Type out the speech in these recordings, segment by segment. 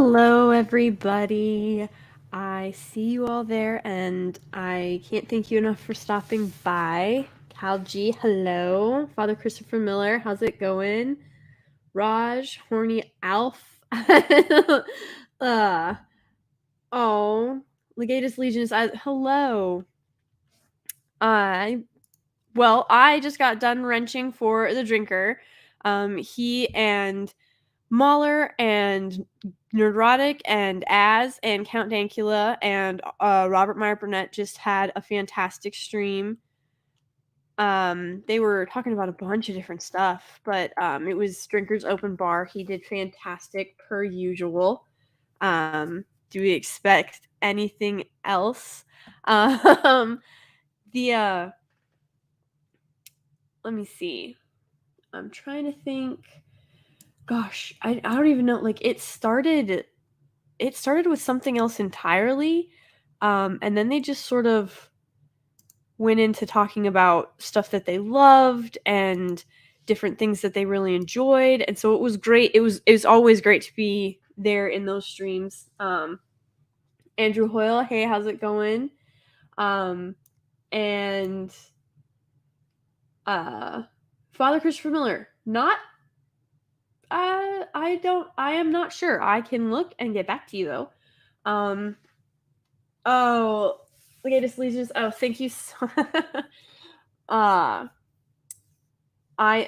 Hello, everybody. I see you all there, and I can't thank you enough for stopping by. Cal G, hello. Father Christopher Miller, how's it going? Raj, Horny Alf. uh, oh, Legatus Legions, hello. I I just got done wrenching for the drinker. He and Mahler and Neurotic and Az and Count Dankula and Robert Meyer Burnett just had a fantastic stream. They were talking about a bunch of different stuff, but it was Drinker's Open Bar. He did fantastic per usual. Do we expect anything else? The let me see. I'm trying to think. Gosh, I don't even know. Like it started with something else entirely. And then they just sort of went into talking about stuff that they loved and different things that they really enjoyed. And so it was great. It was always great to be there in those streams. Andrew Hoyle, hey, how's it going? And Father Christopher Miller, not I am not sure. I can look and get back to you though. Oh, Legatus Legions. Oh, thank you so I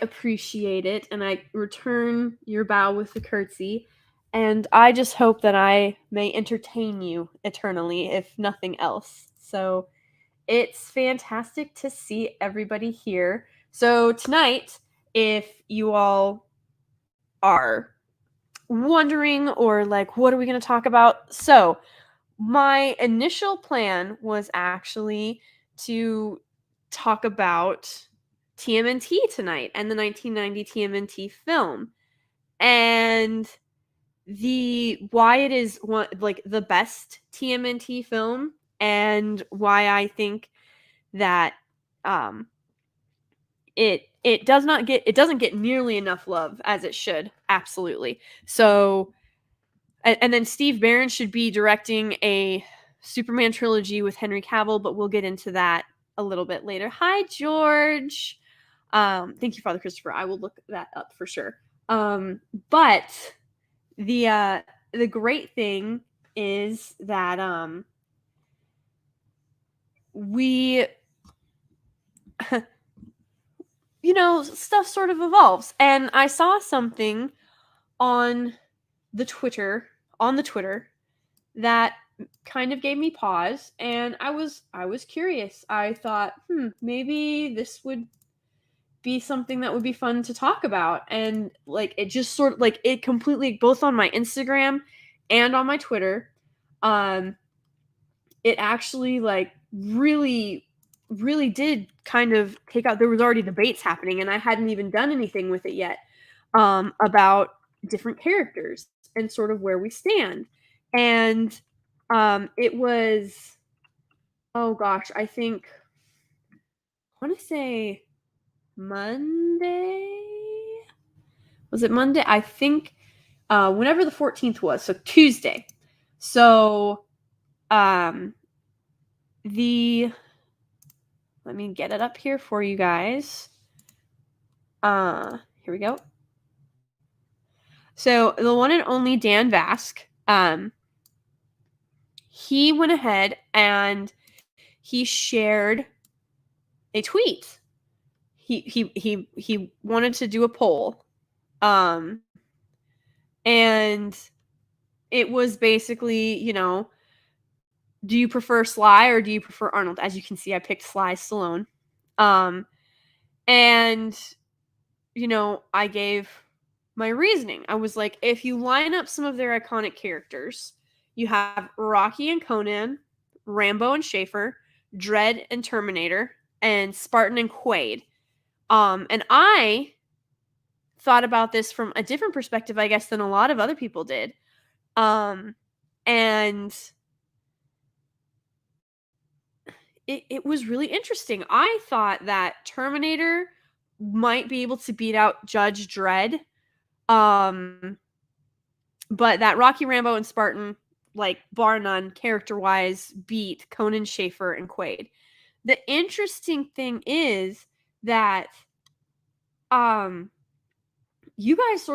appreciate it, and I return your bow with a curtsy, and I just hope that I may entertain you eternally, if nothing else. So it's fantastic to see everybody here. So tonight, if you all are wondering or like, what are we going to talk about? So my initial plan was actually to talk about TMNT tonight and the 1990 TMNT film and why it is one like the best TMNT film and why I think that it doesn't get nearly enough love as it should. Absolutely. So and then Steve Barron should be directing a Superman trilogy with Henry Cavill, but we'll get into that a little bit later. Hi, George. Thank you, Father Christopher. I will look that up for sure. But the great thing is that we stuff sort of evolves. And I saw something on the Twitter that kind of gave me pause, and I was curious. I thought, maybe this would be something that would be fun to talk about. And like it just sort of like it completely, both on my Instagram and on my Twitter, it actually like really did kind of take out. There was already debates happening, and I hadn't even done anything with it yet, about different characters and sort of where we stand. And it was, oh gosh, I want to say Monday. Was it Monday? I think whenever the 14th was, so Tuesday. So let me get it up here for you guys. Here we go. So the one and only Dan Vask, he went ahead and he shared a tweet. He wanted to do a poll, and it was basically, do you prefer Sly or do you prefer Arnold? As you can see, I picked Sly Stallone, and I gave my reasoning. I was like, if you line up some of their iconic characters, you have Rocky and Conan, Rambo and Schaefer, Dredd and Terminator, and Spartan and Quaid. And I thought about this from a different perspective, I guess, than a lot of other people did. And it was really interesting. I thought that Terminator might be able to beat out Judge Dredd. But that Rocky, Rambo, and Spartan, like, bar none, character-wise, beat Conan, Schaefer, and Quaid. The interesting thing is that, you guys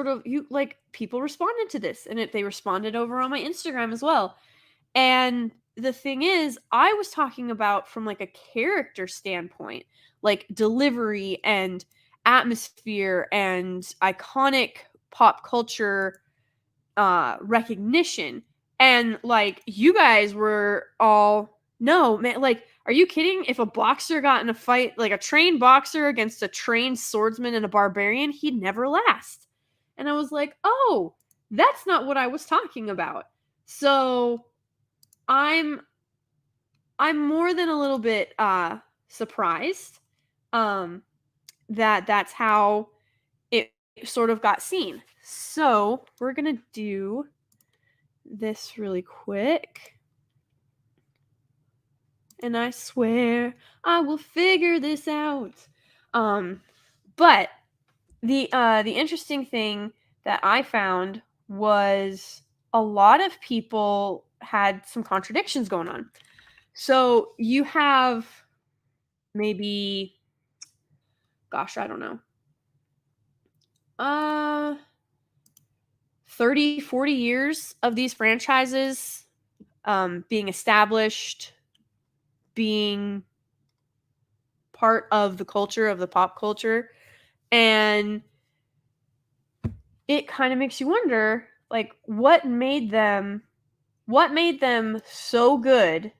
people responded to this, and they responded over on my Instagram as well. And the thing is, I was talking about from like a character standpoint, like delivery and atmosphere and iconic pop culture recognition. And like you guys were all, no, man, like, are you kidding? If a boxer got in a fight, like a trained boxer against a trained swordsman and a barbarian, he'd never last. And I was like, oh, that's not what I was talking about. So I'm more than a little bit surprised that that's how it sort of got seen. So we're gonna do this really quick. And I swear I will figure this out. But the interesting thing that I found was a lot of people had some contradictions going on. So you have maybe, gosh, I don't know, 30, 40 years of these franchises being established, being part of the culture, of the pop culture. And it kind of makes you wonder, like, what made them so good?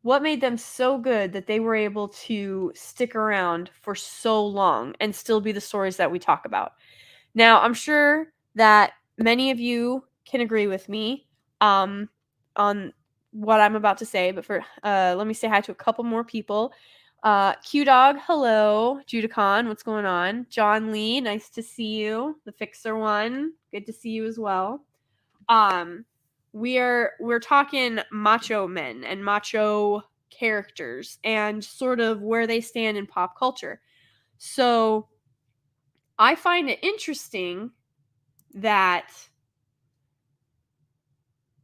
What made them so good that they were able to stick around for so long and still be the stories that we talk about? Now, I'm sure that many of you can agree with me on what I'm about to say, but let me say hi to a couple more people. Q Dog, hello. Judicon, what's going on? John Lee, nice to see you. The Fixer One, good to see you as well. We're talking macho men and macho characters and sort of where they stand in pop culture. So I find it interesting that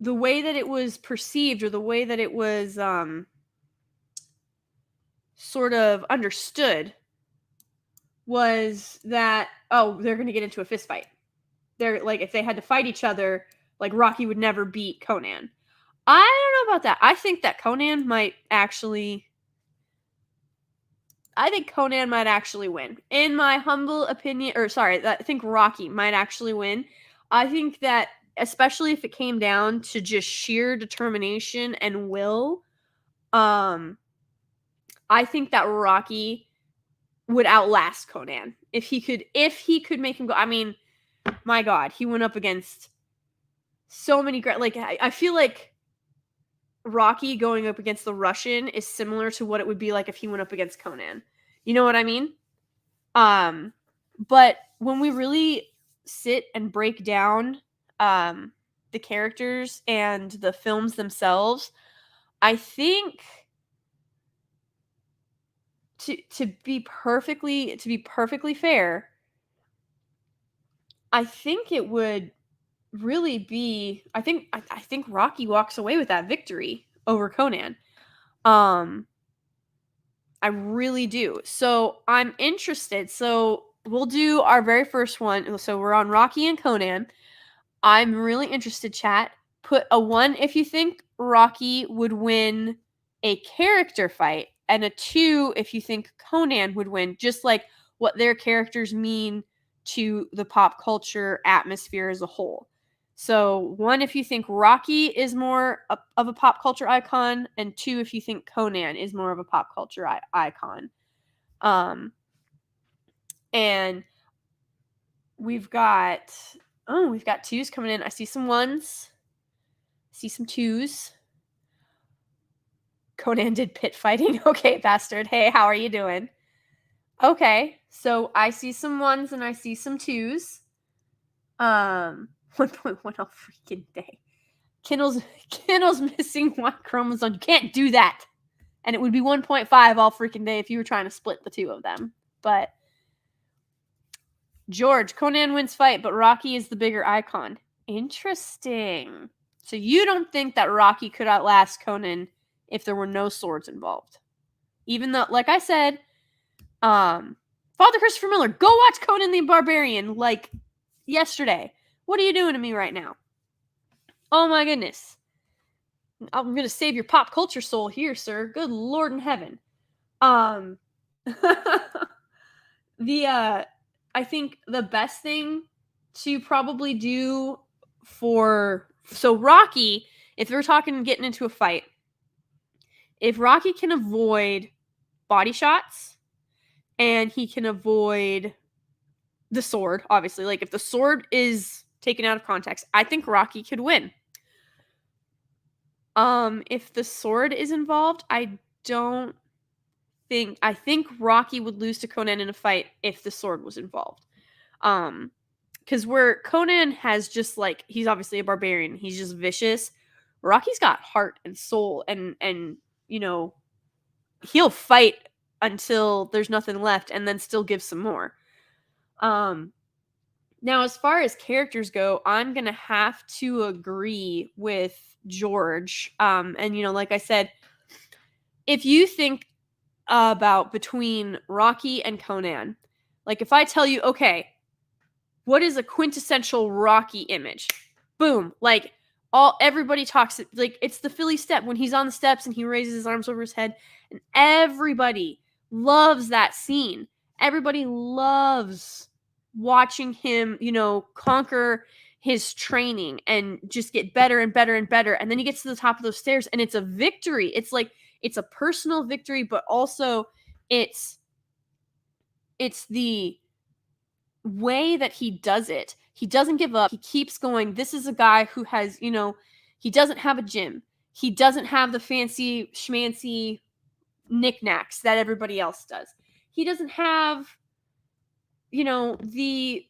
the way that it was perceived, or the way that it was sort of understood, was that, oh, they're going to get into a fist fight. They're like, if they had to fight each other, like Rocky would never beat Conan. I don't know about that. I think that Conan might actually win. In my humble opinion, I think Rocky might actually win. I think that, especially if it came down to just sheer determination and will, I think that Rocky would outlast Conan. If he could make him go. I mean, my God, he went up against so many great, like, I feel like Rocky going up against the Russian is similar to what it would be like if he went up against Conan. You know what I mean? But when we really sit and break down the characters and the films themselves, I think to be perfectly fair, I think it would really be, I think Rocky walks away with that victory over Conan. I really do. So I'm interested. So we'll do our very first one. So we're on Rocky and Conan. I'm really interested, chat. Put a 1 if you think Rocky would win a character fight, and a 2 if you think Conan would win, just like what their characters mean to the pop culture atmosphere as a whole. So 1 if you think Rocky is more of a pop culture icon, and 2 if you think Conan is more of a pop culture icon. And we've got 2s coming in. I see some 1s. See some 2s. Conan did pit fighting. Okay, bastard. Hey, how are you doing? Okay, so I see some 1s and I see some 2s. 1.1 all freaking day. Kindle's missing 1 chromosome. You can't do that. And it would be 1.5 all freaking day if you were trying to split the 2 of them. But George, Conan wins fight, but Rocky is the bigger icon. Interesting. So you don't think that Rocky could outlast Conan if there were no swords involved? Even though, like I said, Father Christopher Miller, go watch Conan the Barbarian like yesterday. What are you doing to me right now? Oh my goodness. I'm gonna save your pop culture soul here, sir. Good Lord in heaven. I think the best thing to probably do for Rocky, if we're talking getting into a fight, if Rocky can avoid body shots and he can avoid the sword, obviously, like if the sword is taken out of context, I think Rocky could win. If the sword is involved, I think Rocky would lose to Conan in a fight if the sword was involved. Because where Conan has just like, he's obviously a barbarian, he's just vicious. Rocky's got heart and soul, and you know, he'll fight until there's nothing left and then still give some more. Now, as far as characters go, I'm gonna have to agree with George. And like I said, if you think about between Rocky and Conan, like if I tell you, okay, what is a quintessential Rocky image? Boom, like everybody talks, like it's the Philly step when he's on the steps and he raises his arms over his head, and everybody loves that scene. Everybody loves watching him, conquer his training and just get better and better and better. And then he gets to the top of those stairs and it's a victory. It's like, it's a personal victory, but also it's the way that he does it. He doesn't give up. He keeps going. This is a guy who has, he doesn't have a gym. He doesn't have the fancy schmancy knickknacks that everybody else does. He doesn't have, the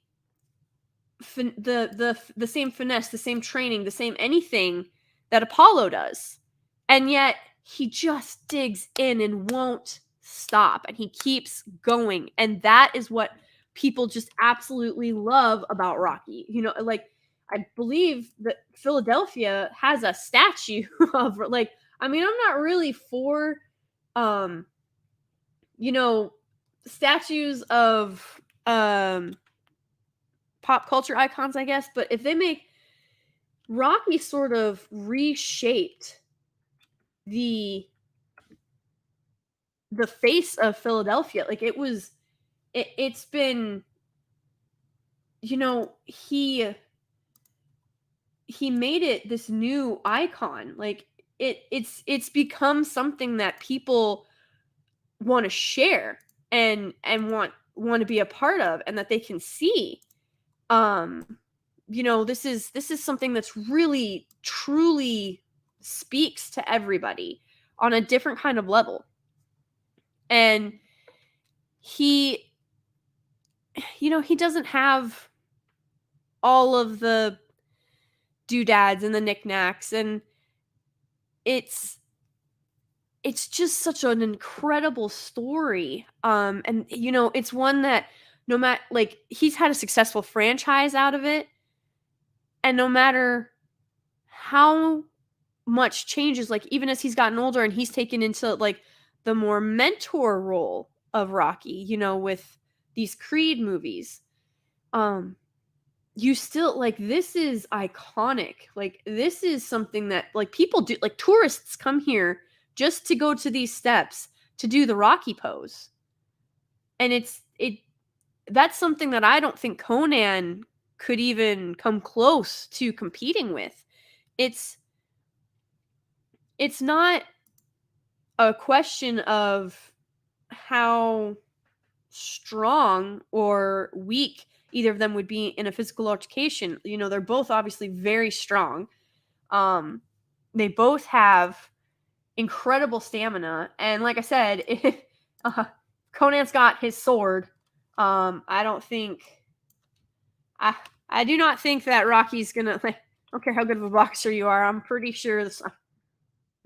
same finesse, the same training, the same anything that Apollo does. And yet he just digs in and won't stop, and he keeps going. And that is what people just absolutely love about Rocky. Like, I believe that Philadelphia has a statue of, like, I mean, I'm not really for statues of pop culture icons, I guess, but if they make Rocky sort of reshaped the face of Philadelphia. Like it's been, he made it this new icon. Like it's become something that people want to share and want to be a part of, and that they can see. This is something that's really truly speaks to everybody on a different kind of level. And he doesn't have all of the doodads and the knickknacks, and it's just such an incredible story. And it's one that no matter, like, he's had a successful franchise out of it, and no matter how much changes, like even as he's gotten older and he's taken into like the more mentor role of Rocky, with these Creed movies, you still, like, this is iconic. Like, this is something that, like, people do, like, tourists come here just to go to these steps to do the Rocky pose. And that's something that I don't think Conan could even come close to competing with. It's not a question of how strong or weak either of them would be in a physical altercation. They're both obviously very strong. They both have incredible stamina, and like I said, if Conan's got his sword, I do not think that Rocky's gonna, like, I don't care how good of a boxer you are, I'm pretty sure the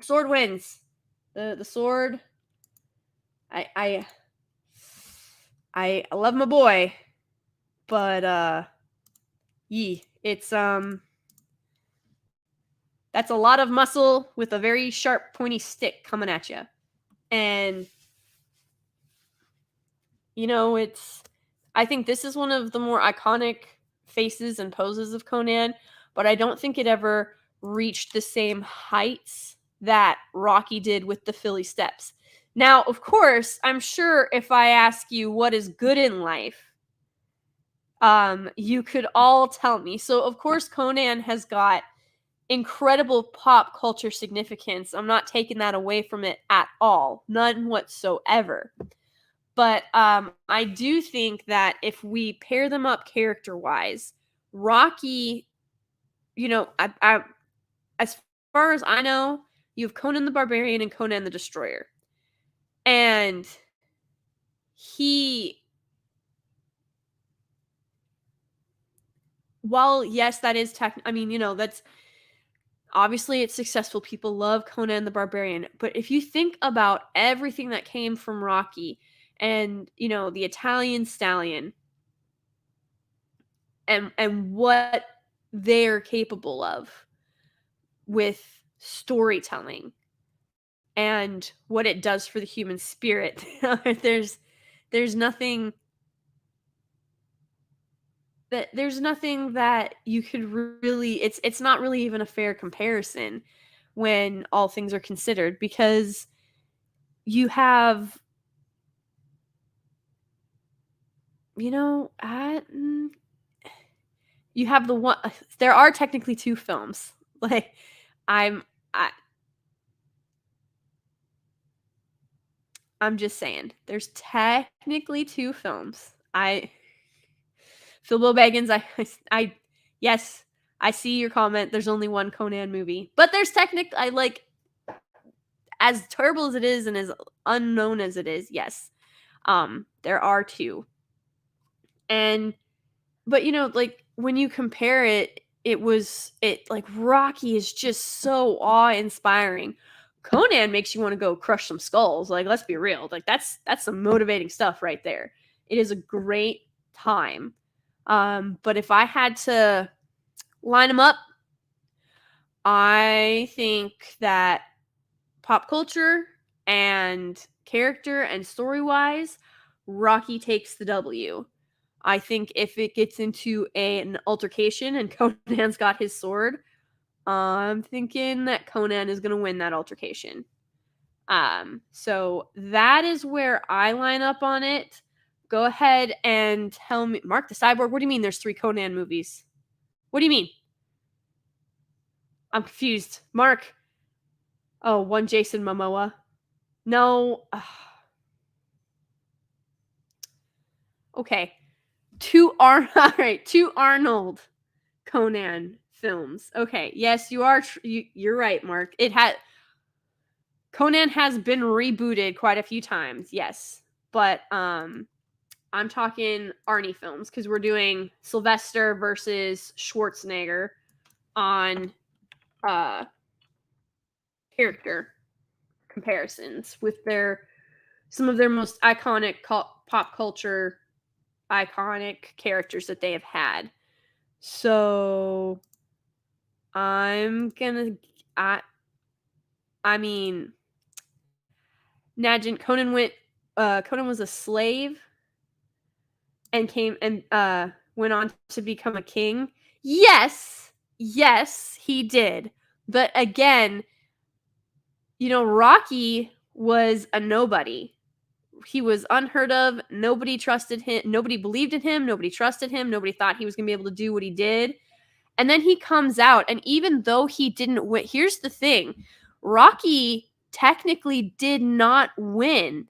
sword wins. The sword, I love my boy, but it's That's a lot of muscle with a very sharp, pointy stick coming at you. And, I think this is one of the more iconic faces and poses of Conan, but I don't think it ever reached the same heights that Rocky did with the Philly steps. Now, of course, I'm sure if I ask you what is good in life, you could all tell me. So, of course, Conan has got incredible pop culture significance. I'm not taking that away from it at all. None whatsoever. But I do think that if we pair them up character-wise, Rocky, as far as I know, you have Conan the Barbarian and Conan the Destroyer. And while yes, that is that's obviously it's successful. People love Conan the Barbarian. But if you think about everything that came from Rocky and, the Italian Stallion and what they're capable of with storytelling and what it does for the human spirit, there's nothing that you could really it's not really even a fair comparison when all things are considered, because you have you have the one. There are technically two films. Like I'm I, I'm just saying there's technically two films. Philbo Baggins, yes, I see your comment. There's only one Conan movie, but there's I like, as terrible as it is and as unknown as it is, yes, there are two. But like when you compare it, like Rocky is just so awe-inspiring. Conan makes you want to go crush some skulls. Like, let's be real. Like that's some motivating stuff right there. It is a great time. But if I had to line them up, I think that pop culture and character and story-wise, Rocky takes the W. I think if it gets into an altercation and Conan's got his sword, I'm thinking that Conan is going to win that altercation. So that is where I line up on it. Go ahead and tell me, Mark the Cyborg, what do you mean there's 3 Conan movies? What do you mean? I'm confused. Mark. Oh, one Jason Momoa. No. Okay. Two Arnold Conan films. Okay. Yes, you're right, Mark. Conan has been rebooted quite a few times. Yes. But I'm talking Arnie films because we're doing Sylvester versus Schwarzenegger on character comparisons with some of their most iconic pop culture iconic characters that they have had. So I'm gonna I mean, imagine Conan was a slave and went on to become a king. Yes, he did. But again, Rocky was a nobody. He was unheard of. Nobody trusted him. Nobody believed in him. Nobody trusted him. Nobody thought he was going to be able to do what he did. And then he comes out, and even though he didn't win, here's the thing. Rocky technically did not win.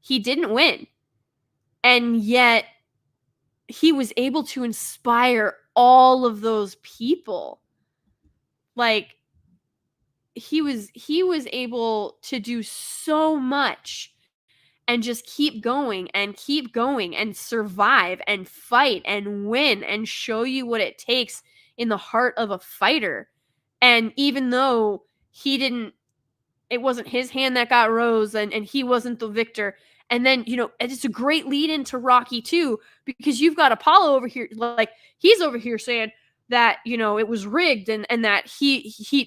He didn't win. And yet he was able to inspire all of those people. Like, he was able to do so much and just keep going and survive and fight and win and show you what it takes in the heart of a fighter. And even though it wasn't his hand that got rose and he wasn't the victor. And then, it's a great lead into Rocky too, because you've got Apollo over here. Like, he's over here saying, that, it was rigged, and that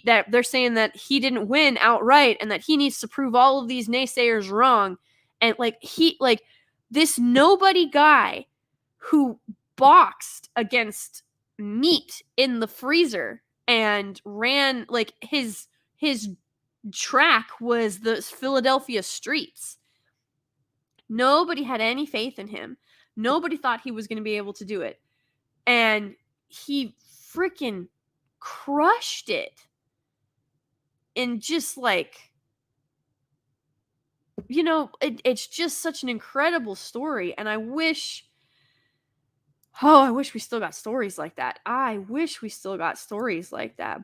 that they're saying that he didn't win outright, and that he needs to prove all of these naysayers wrong. And this nobody guy who boxed against meat in the freezer and ran, his track was the Philadelphia streets. Nobody had any faith in him. Nobody thought he was going to be able to do it. And he freaking crushed it. And just it's just such an incredible story. And I wish we still got stories like that.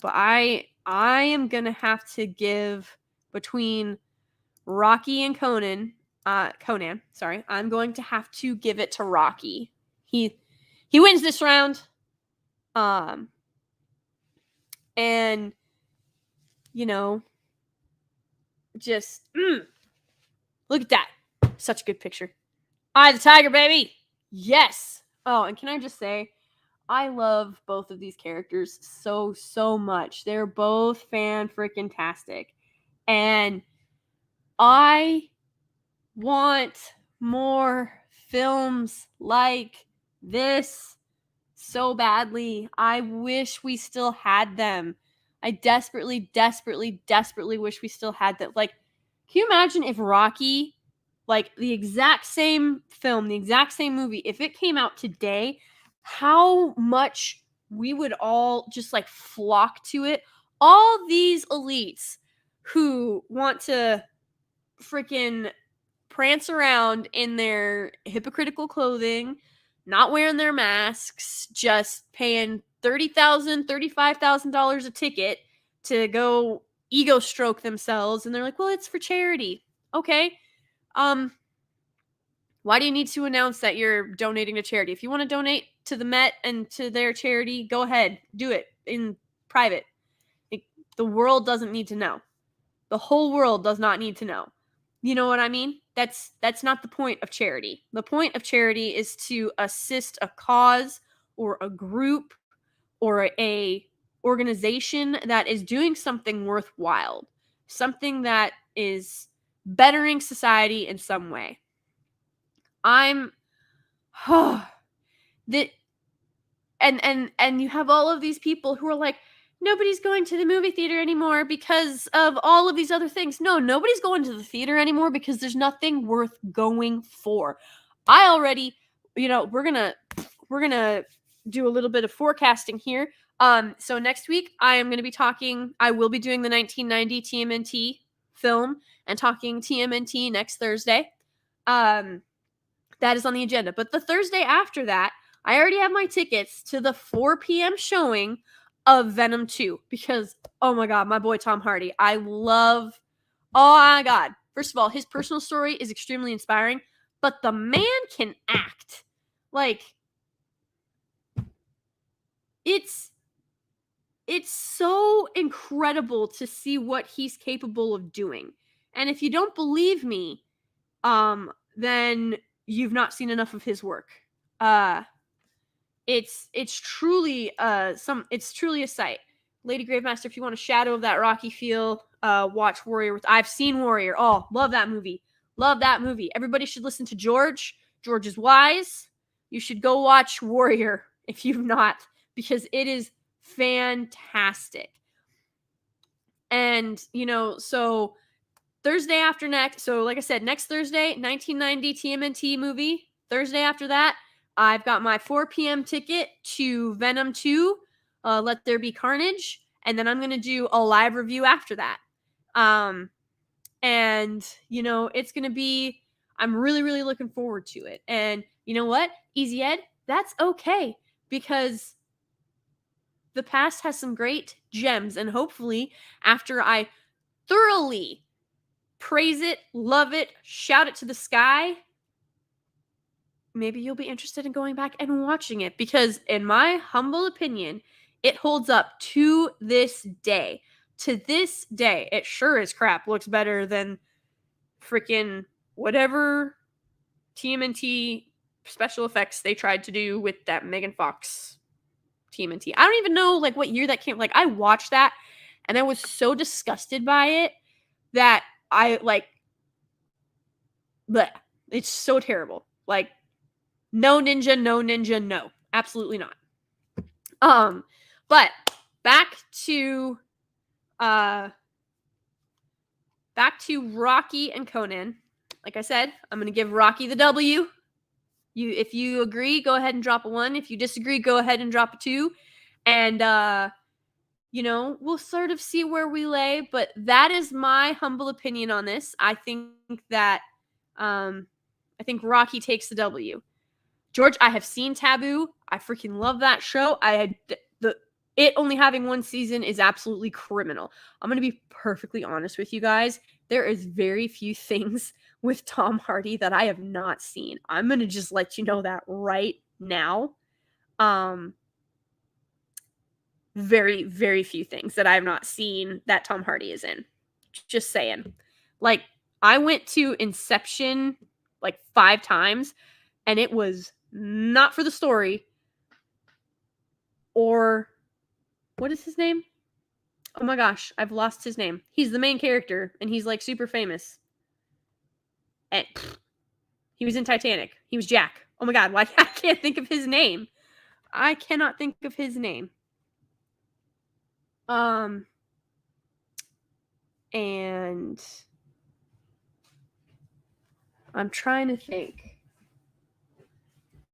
But I am going to have to give between Rocky and Conan, sorry. I'm going to have to give it to Rocky. He wins this round. And just look at that. Such a good picture. Eye of the tiger, baby. Yes. Oh, and can I just say, I love both of these characters so much. They're both fan-freaking-tastic. And I want more films like this so badly. I wish we still had them. I desperately wish we still had them. Can you imagine if Rocky, the exact same film, the exact same movie, if it came out today, how much we would all just flock to it? All these elites who want to freaking prance around in their hypocritical clothing, not wearing their masks, just paying $30,000, $35,000 a ticket to go ego stroke themselves, and they're like, well, it's for charity. Okay. Why do you need to announce that you're donating to charity? If you want to donate to the Met and to their charity, go ahead. Do it in private. The world doesn't need to know. The whole world does not need to know. You know what I mean? That's not the point of charity. The point of charity is to assist a cause or a group or a organization that is doing something worthwhile, something that is bettering society in some way. And you have all of these people who are like, nobody's going to the movie theater anymore because of all of these other things. No, nobody's going to the theater anymore because there's nothing worth going for. I already, we're gonna do a little bit of forecasting here. So next week I will be doing the 1990 TMNT film and talking TMNT next Thursday. That is on the agenda. But the Thursday after that, I already have my tickets to the 4 p.m. showing of Venom 2 because, oh my God, my boy Tom Hardy. Oh my God. First of all, his personal story is extremely inspiring, but the man can act. It's so incredible to see what he's capable of doing. And if you don't believe me, then you've not seen enough of his work. It's truly a sight. Lady Gravemaster, if you want a shadow of that Rocky feel, watch Warrior. I've seen Warrior. Oh, love that movie. Everybody should listen to George. George is wise. You should go watch Warrior if you've not, because it is fantastic. And, so Thursday after next, so like I said, next Thursday, 1990 TMNT movie. Thursday after that, I've got my 4 p.m. ticket to Venom 2, Let There Be Carnage, and then I'm going to do a live review after that. And, it's going to be, I'm really, really looking forward to it. And you know what? Easy Ed, that's okay, because the past has some great gems, and hopefully after I thoroughly praise it, love it, shout it to the sky, maybe you'll be interested in going back and watching it, because in my humble opinion, it holds up to this day. It sure as crap looks better than freaking whatever TMNT special effects they tried to do with that Megan Fox TMNT. I don't even know like what year that came. Like I watched that and I was so disgusted by it that I like bleh. It's so terrible. Like no ninja, no. Absolutely not. But back to Rocky and Conan. Like I said, I'm gonna give Rocky the W. If you agree, go ahead and drop a 1. If you disagree, go ahead and drop a 2. And we'll sort of see where we lay. But that is my humble opinion on this. I think that Rocky takes the W. George, I have seen Taboo. I freaking love that show. It only having 1 season is absolutely criminal. I'm going to be perfectly honest with you guys. There is very few things with Tom Hardy that I have not seen. I'm going to just let you know that right now. Very, very few things that I have not seen that Tom Hardy is in. Just saying. Like, I went to Inception like 5 times, and it was not for the story. Or, what is his name? Oh my gosh, I've lost his name. He's the main character, and he's like super famous. And he was in Titanic. He was Jack. Oh my god, why I can't think of his name. I cannot think of his name. And I'm trying to think.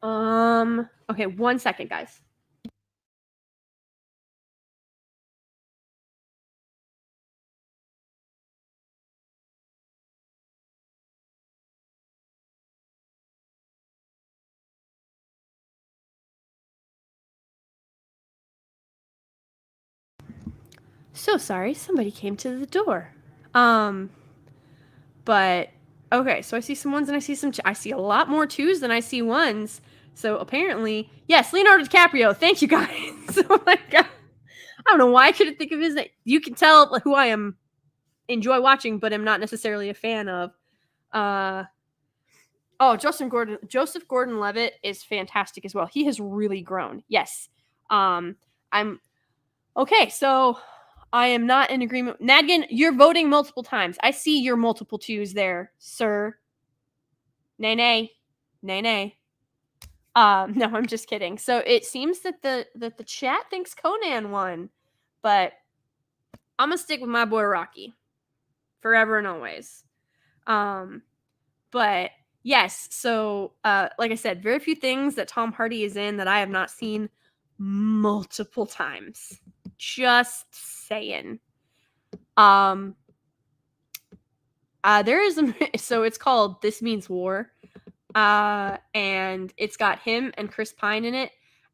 Okay, 1 second, guys. So sorry, somebody came to the door. But okay, so I see some 1s and I see some I see a lot more 2s than I see 1s. So apparently, yes, Leonardo DiCaprio. Thank you guys. Oh my god. I don't know why I couldn't think of his name. You can tell who I enjoy watching, but am not necessarily a fan of. Joseph Gordon-Levitt is fantastic as well. He has really grown. Yes. I'm okay, so I am not in agreement. Nadgan, you're voting multiple times. I see your multiple 2s there, sir. Nay. No, I'm just kidding. So it seems that the chat thinks Conan won, but I'm gonna stick with my boy Rocky, forever and always. But yes, so like I said, very few things that Tom Hardy is in that I have not seen multiple times. Just saying. There is so it's called This Means War. And it's got him and Chris Pine in it,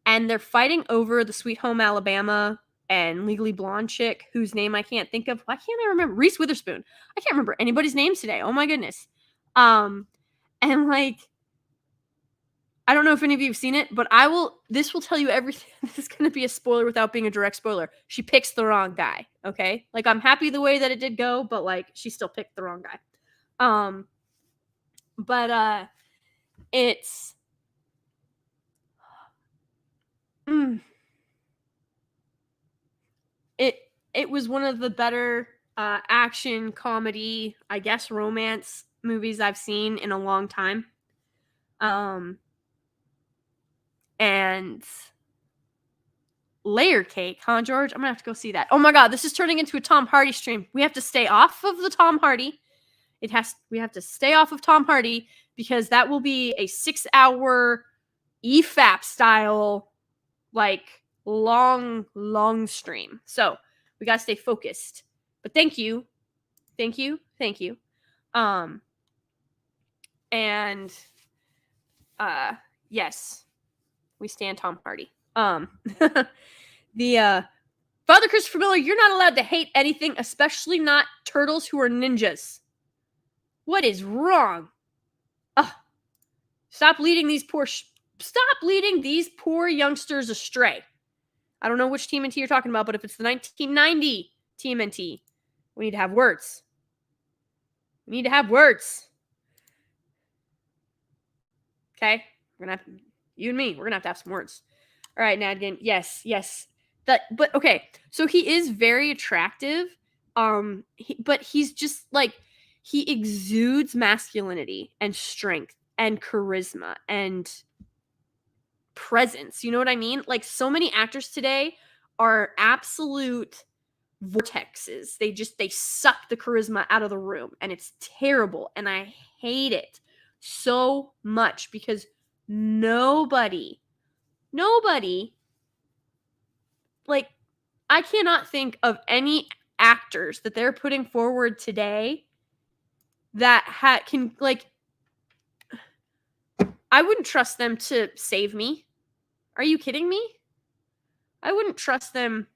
and they're fighting over the Sweet Home Alabama and Legally Blonde chick whose name I can't think of. Why can't I remember? Reese Witherspoon. I can't remember anybody's names today. Oh my goodness. And like, I don't know if any of you have seen it, but this will tell you everything. This is going to be a spoiler without being a direct spoiler. She picks the wrong guy. Okay. Like, I'm happy the way that it did go, but like, she still picked the wrong guy. But it's it was one of the better action comedy, I guess, romance movies I've seen in a long time. And Layer Cake, huh, George? I'm gonna have to go see that. Oh my god, this is turning into a Tom Hardy stream. We have to stay off of the Tom Hardy. We have to stay off of Tom Hardy because that will be a 6-hour EFAP style, like long stream. So we gotta stay focused. But thank you. And yes, we stand Tom Hardy. The Father Christopher Miller, you're not allowed to hate anything, especially not turtles who are ninjas. What is wrong? Stop leading these poor youngsters astray. I don't know which TMNT you're talking about, but if it's the 1990 TMNT, we need to have words. Okay? You and me, we're gonna have to have some words. All right, Nadgan. Yes, yes. But okay. So he is very attractive. But he's just like he exudes masculinity and strength and charisma and presence. You know what I mean? Like so many actors today are absolute vortexes. They suck the charisma out of the room and it's terrible and I hate it so much because nobody like I cannot think of any actors that they're putting forward today that can like I wouldn't trust them to save me. Are you kidding me? I wouldn't trust them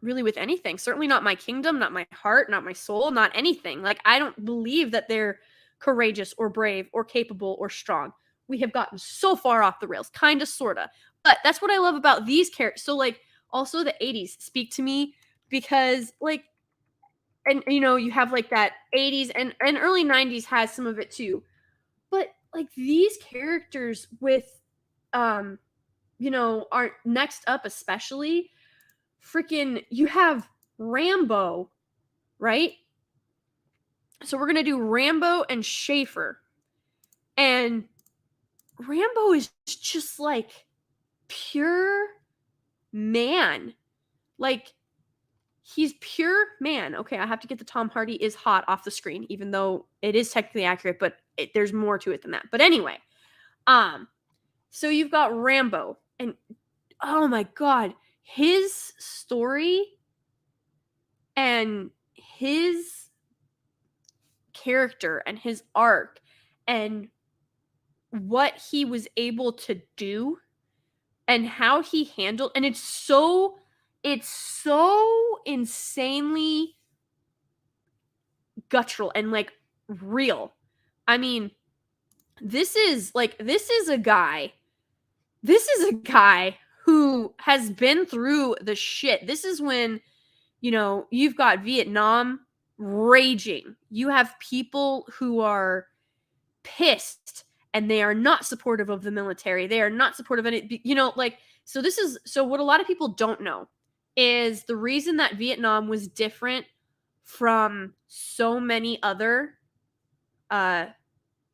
really with anything. Certainly not my kingdom, not my heart, not my soul, not anything. Like I don't believe that they're courageous or brave or capable or strong. We have gotten so far off the rails, kind of, sorta. But that's what I love about these characters. So like also the 80s speak to me because like and you know, you have like that 80s and early 90s has some of it too. But like these characters with you know, are next up especially freaking you have Rambo, right? So we're going to do Rambo and Schaefer. And Rambo is just like pure man. Like he's pure man. Okay, I have to get the Tom Hardy is hot off the screen even though it is technically accurate, but there's more to it than that. But anyway, so you've got Rambo and oh my god, his story and his character and his arc and what he was able to do and how he handled and it's so insanely guttural and like real. I mean, this is a guy who has been through the shit. This is when, you know, you've got Vietnam raging. You have people who are pissed and they are not supportive of the military. They are not supportive of it. You know, like, so what a lot of people don't know is the reason that Vietnam was different from so many other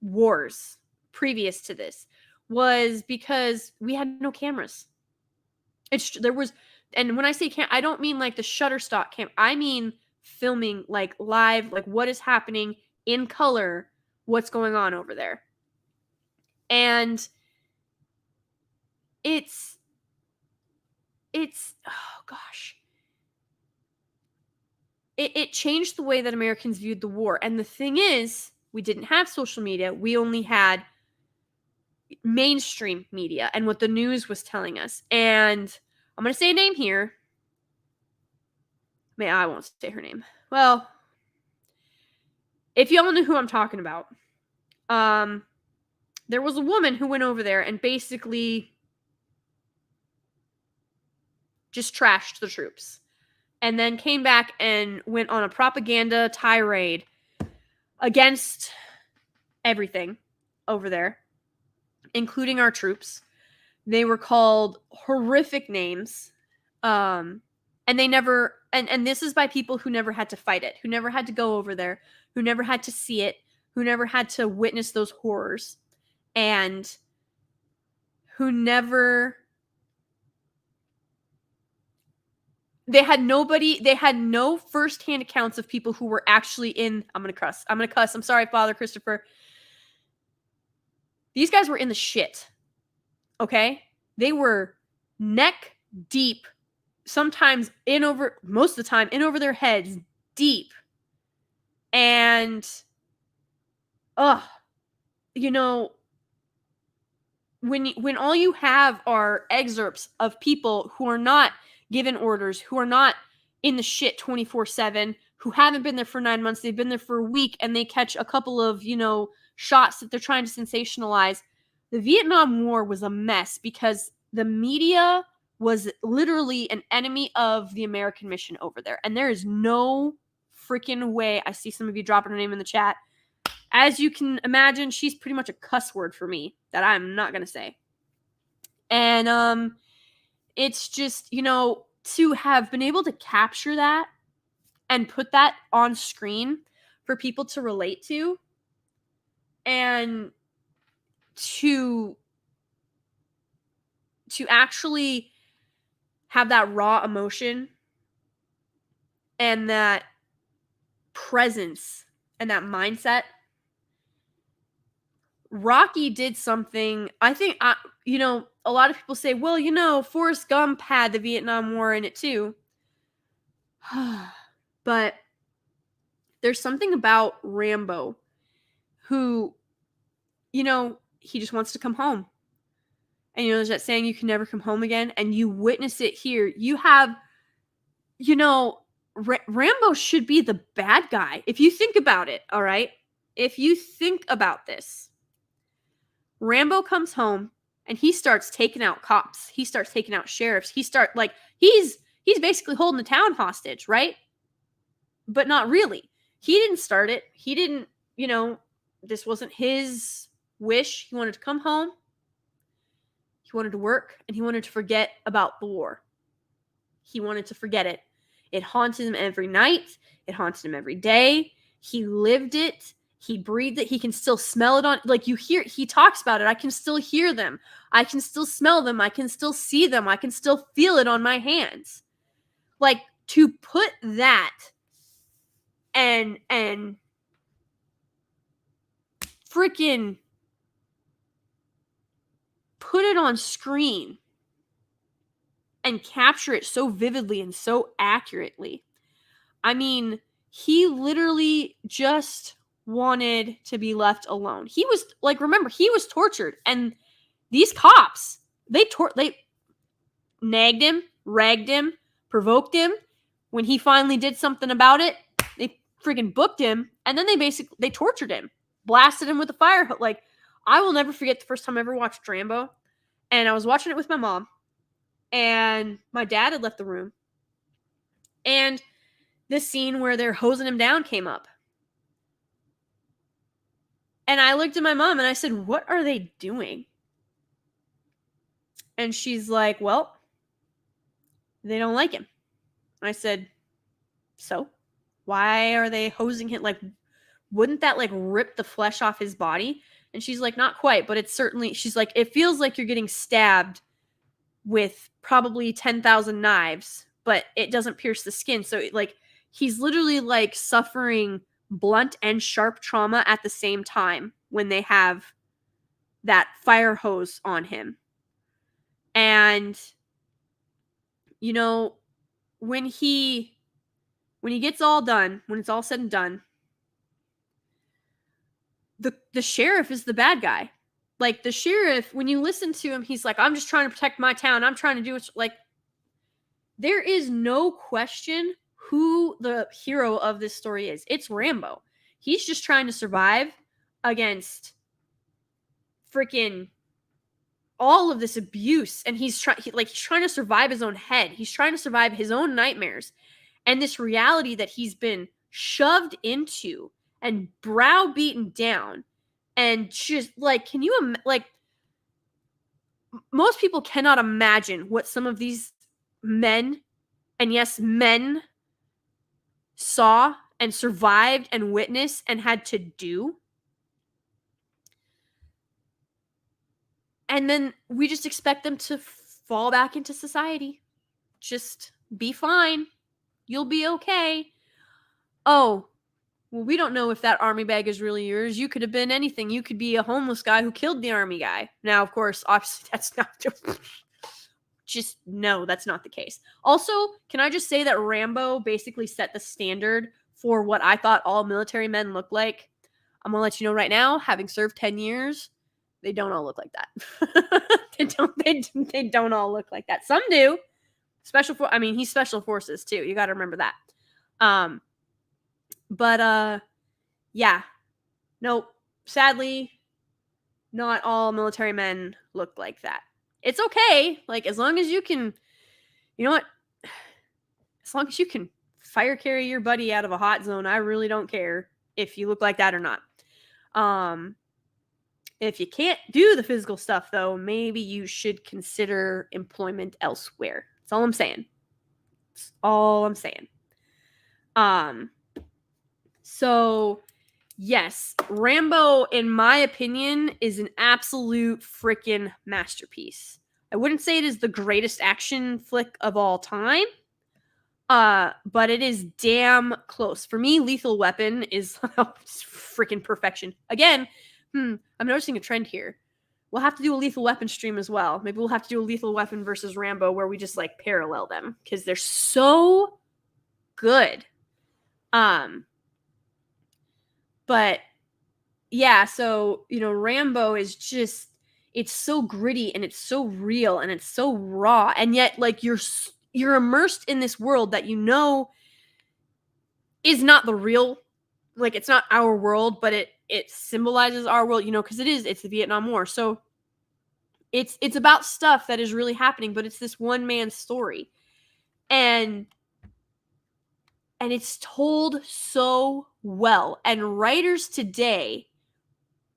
wars previous to this was because we had no cameras. There was, and when I say I don't mean like the Shutterstock cam. I mean filming like live, like what is happening in color, what's going on over there. And it's oh gosh. It changed the way that Americans viewed the war. And the thing is, we didn't have social media. We only had mainstream media and what the news was telling us. And I'm going to say a name here. I won't say her name. Well, if y'all know who I'm talking about, there was a woman who went over there and basically just trashed the troops. And then came back and went on a propaganda tirade against everything over there, including our troops. They were called horrific names. And they never, and this is by people who never had to fight it, who never had to go over there, who never had to see it, who never had to witness those horrors, and who never, they had no firsthand accounts of people who were actually in, I'm gonna cuss, I'm sorry, Father Christopher. These guys were in the shit, okay? They were neck deep, sometimes most of the time, in over their heads, deep. And, you know, when all you have are excerpts of people who are not given orders, who are not in the shit 24/7, who haven't been there for 9 months, they've been there for a week, and they catch a couple of, you know, shots that they're trying to sensationalize. The Vietnam War was a mess because the media was literally an enemy of the American mission over there. And there is no freaking way. I see some of you dropping her name in the chat. As you can imagine, she's pretty much a cuss word for me that I'm not going to say. And it's just, to have been able to capture that and put that on screen for people to relate to, and to actually have that raw emotion and that presence and that mindset. Rocky did something, I think, a lot of people say, well, Forrest Gump had the Vietnam War in it too. But there's something about Rambo who, he just wants to come home. And there's that saying, you can never come home again. And you witness it here. You have, Rambo should be the bad guy. If you think about it, all right? If you think about this, Rambo comes home and he starts taking out cops. He starts taking out sheriffs. He's basically holding the town hostage, right? But not really. He didn't start it. He didn't, this wasn't his wish. He wanted to come home. He wanted to work, and he wanted to forget about the war. He wanted to forget it. It haunted him every night. It haunted him every day. He lived it. He breathed it. He can still smell it on, he talks about it. I can still hear them. I can still smell them. I can still see them. I can still feel it on my hands. To put that and freaking put it on screen and capture it so vividly and so accurately. I mean, he literally just wanted to be left alone. He was, remember, he was tortured, and these cops, they nagged him, ragged him, provoked him. When he finally did something about it, they freaking booked him, and then they tortured him, blasted him with a fire hose. I will never forget the first time I ever watched Rambo, and I was watching it with my mom, and my dad had left the room, and this scene where they're hosing him down came up. And I looked at my mom and I said, "What are they doing?" And she's like, "Well, they don't like him." And I said, "So? Why are they hosing him? Wouldn't that rip the flesh off his body?" And she's like, "Not quite, but it's certainly," she's like, "it feels like you're getting stabbed with probably 10,000 knives, but it doesn't pierce the skin." So he's literally suffering blunt and sharp trauma at the same time when they have that fire hose on him. And when he gets all done, when it's all said and done, the sheriff is the bad guy. The sheriff, when you listen to him, he's like, "I'm just trying to protect my town. I'm trying to do it." There is no question who the hero of this story is. It's Rambo. He's just trying to survive against freaking all of this abuse, and he's trying to survive his own head. He's trying to survive his own nightmares and this reality that he's been shoved into and browbeaten down. And just can you most people cannot imagine what some of these men, and yes, men, saw and survived and witnessed and had to do. And then we just expect them to fall back into society. Just be fine. You'll be okay. Oh, well, we don't know if that army bag is really yours. You could have been anything. You could be a homeless guy who killed the army guy. Now, of course, obviously, that's not just no, that's not the case. Also, can I just say that Rambo basically set the standard for what I thought all military men look like? I'm gonna let you know right now, having served 10 years, they don't all look like that. They don't all look like that. Some do. He's special forces too. You got to remember that. Yeah. Nope. Sadly, not all military men look like that. It's okay. As long as you can, you know what? As long as you can fire carry your buddy out of a hot zone, I really don't care if you look like that or not. If you can't do the physical stuff, though, maybe you should consider employment elsewhere. That's all I'm saying. That's all I'm saying. So yes, Rambo, in my opinion, is an absolute freaking masterpiece. I wouldn't say it is the greatest action flick of all time, but it is damn close. For me, Lethal Weapon is freaking perfection. Again, I'm noticing a trend here. We'll have to do a Lethal Weapon stream as well. Maybe we'll have to do a Lethal Weapon versus Rambo where we just like parallel them because they're so good. But yeah, so Rambo is just, it's so gritty and it's so real and it's so raw, and yet like you're immersed in this world that is not the real, like it's not our world, but it symbolizes our world, because it's the Vietnam War. So it's about stuff that is really happening, but it's this one man's story. And it's told so well. And writers today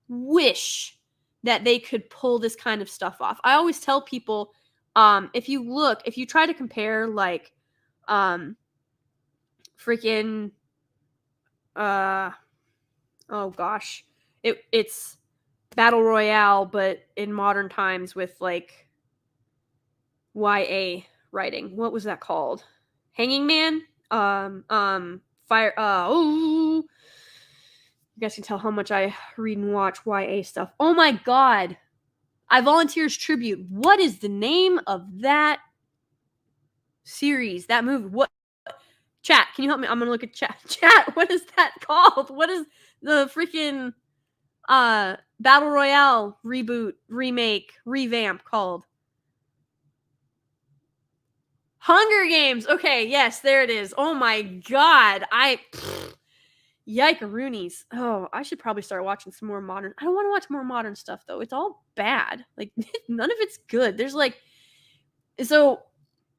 wish that they could pull this kind of stuff off. I always tell people, if you try to compare like freaking oh gosh, it's Battle Royale, but in modern times with like YA writing. What was that called? Hanging Man? Fire. You guys can tell how much I read and watch YA stuff. Oh my god! I volunteer as tribute. What is the name of that series? That movie? What? Chat, can you help me? I'm gonna look at chat. Chat, what is that called? What is the freaking Battle Royale reboot, remake, revamp called? Hunger Games. Okay, yes, there it is. Oh my god. Yike-a-roonies. Oh, I should probably start watching some more modern. I don't want to watch more modern stuff though. It's all bad. Like none of it's good. There's like, so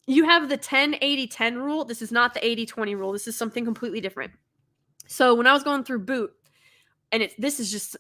you have the 10-80-10 rule. This is not the 80-20 rule. This is something completely different. So when I was going through Boot, and this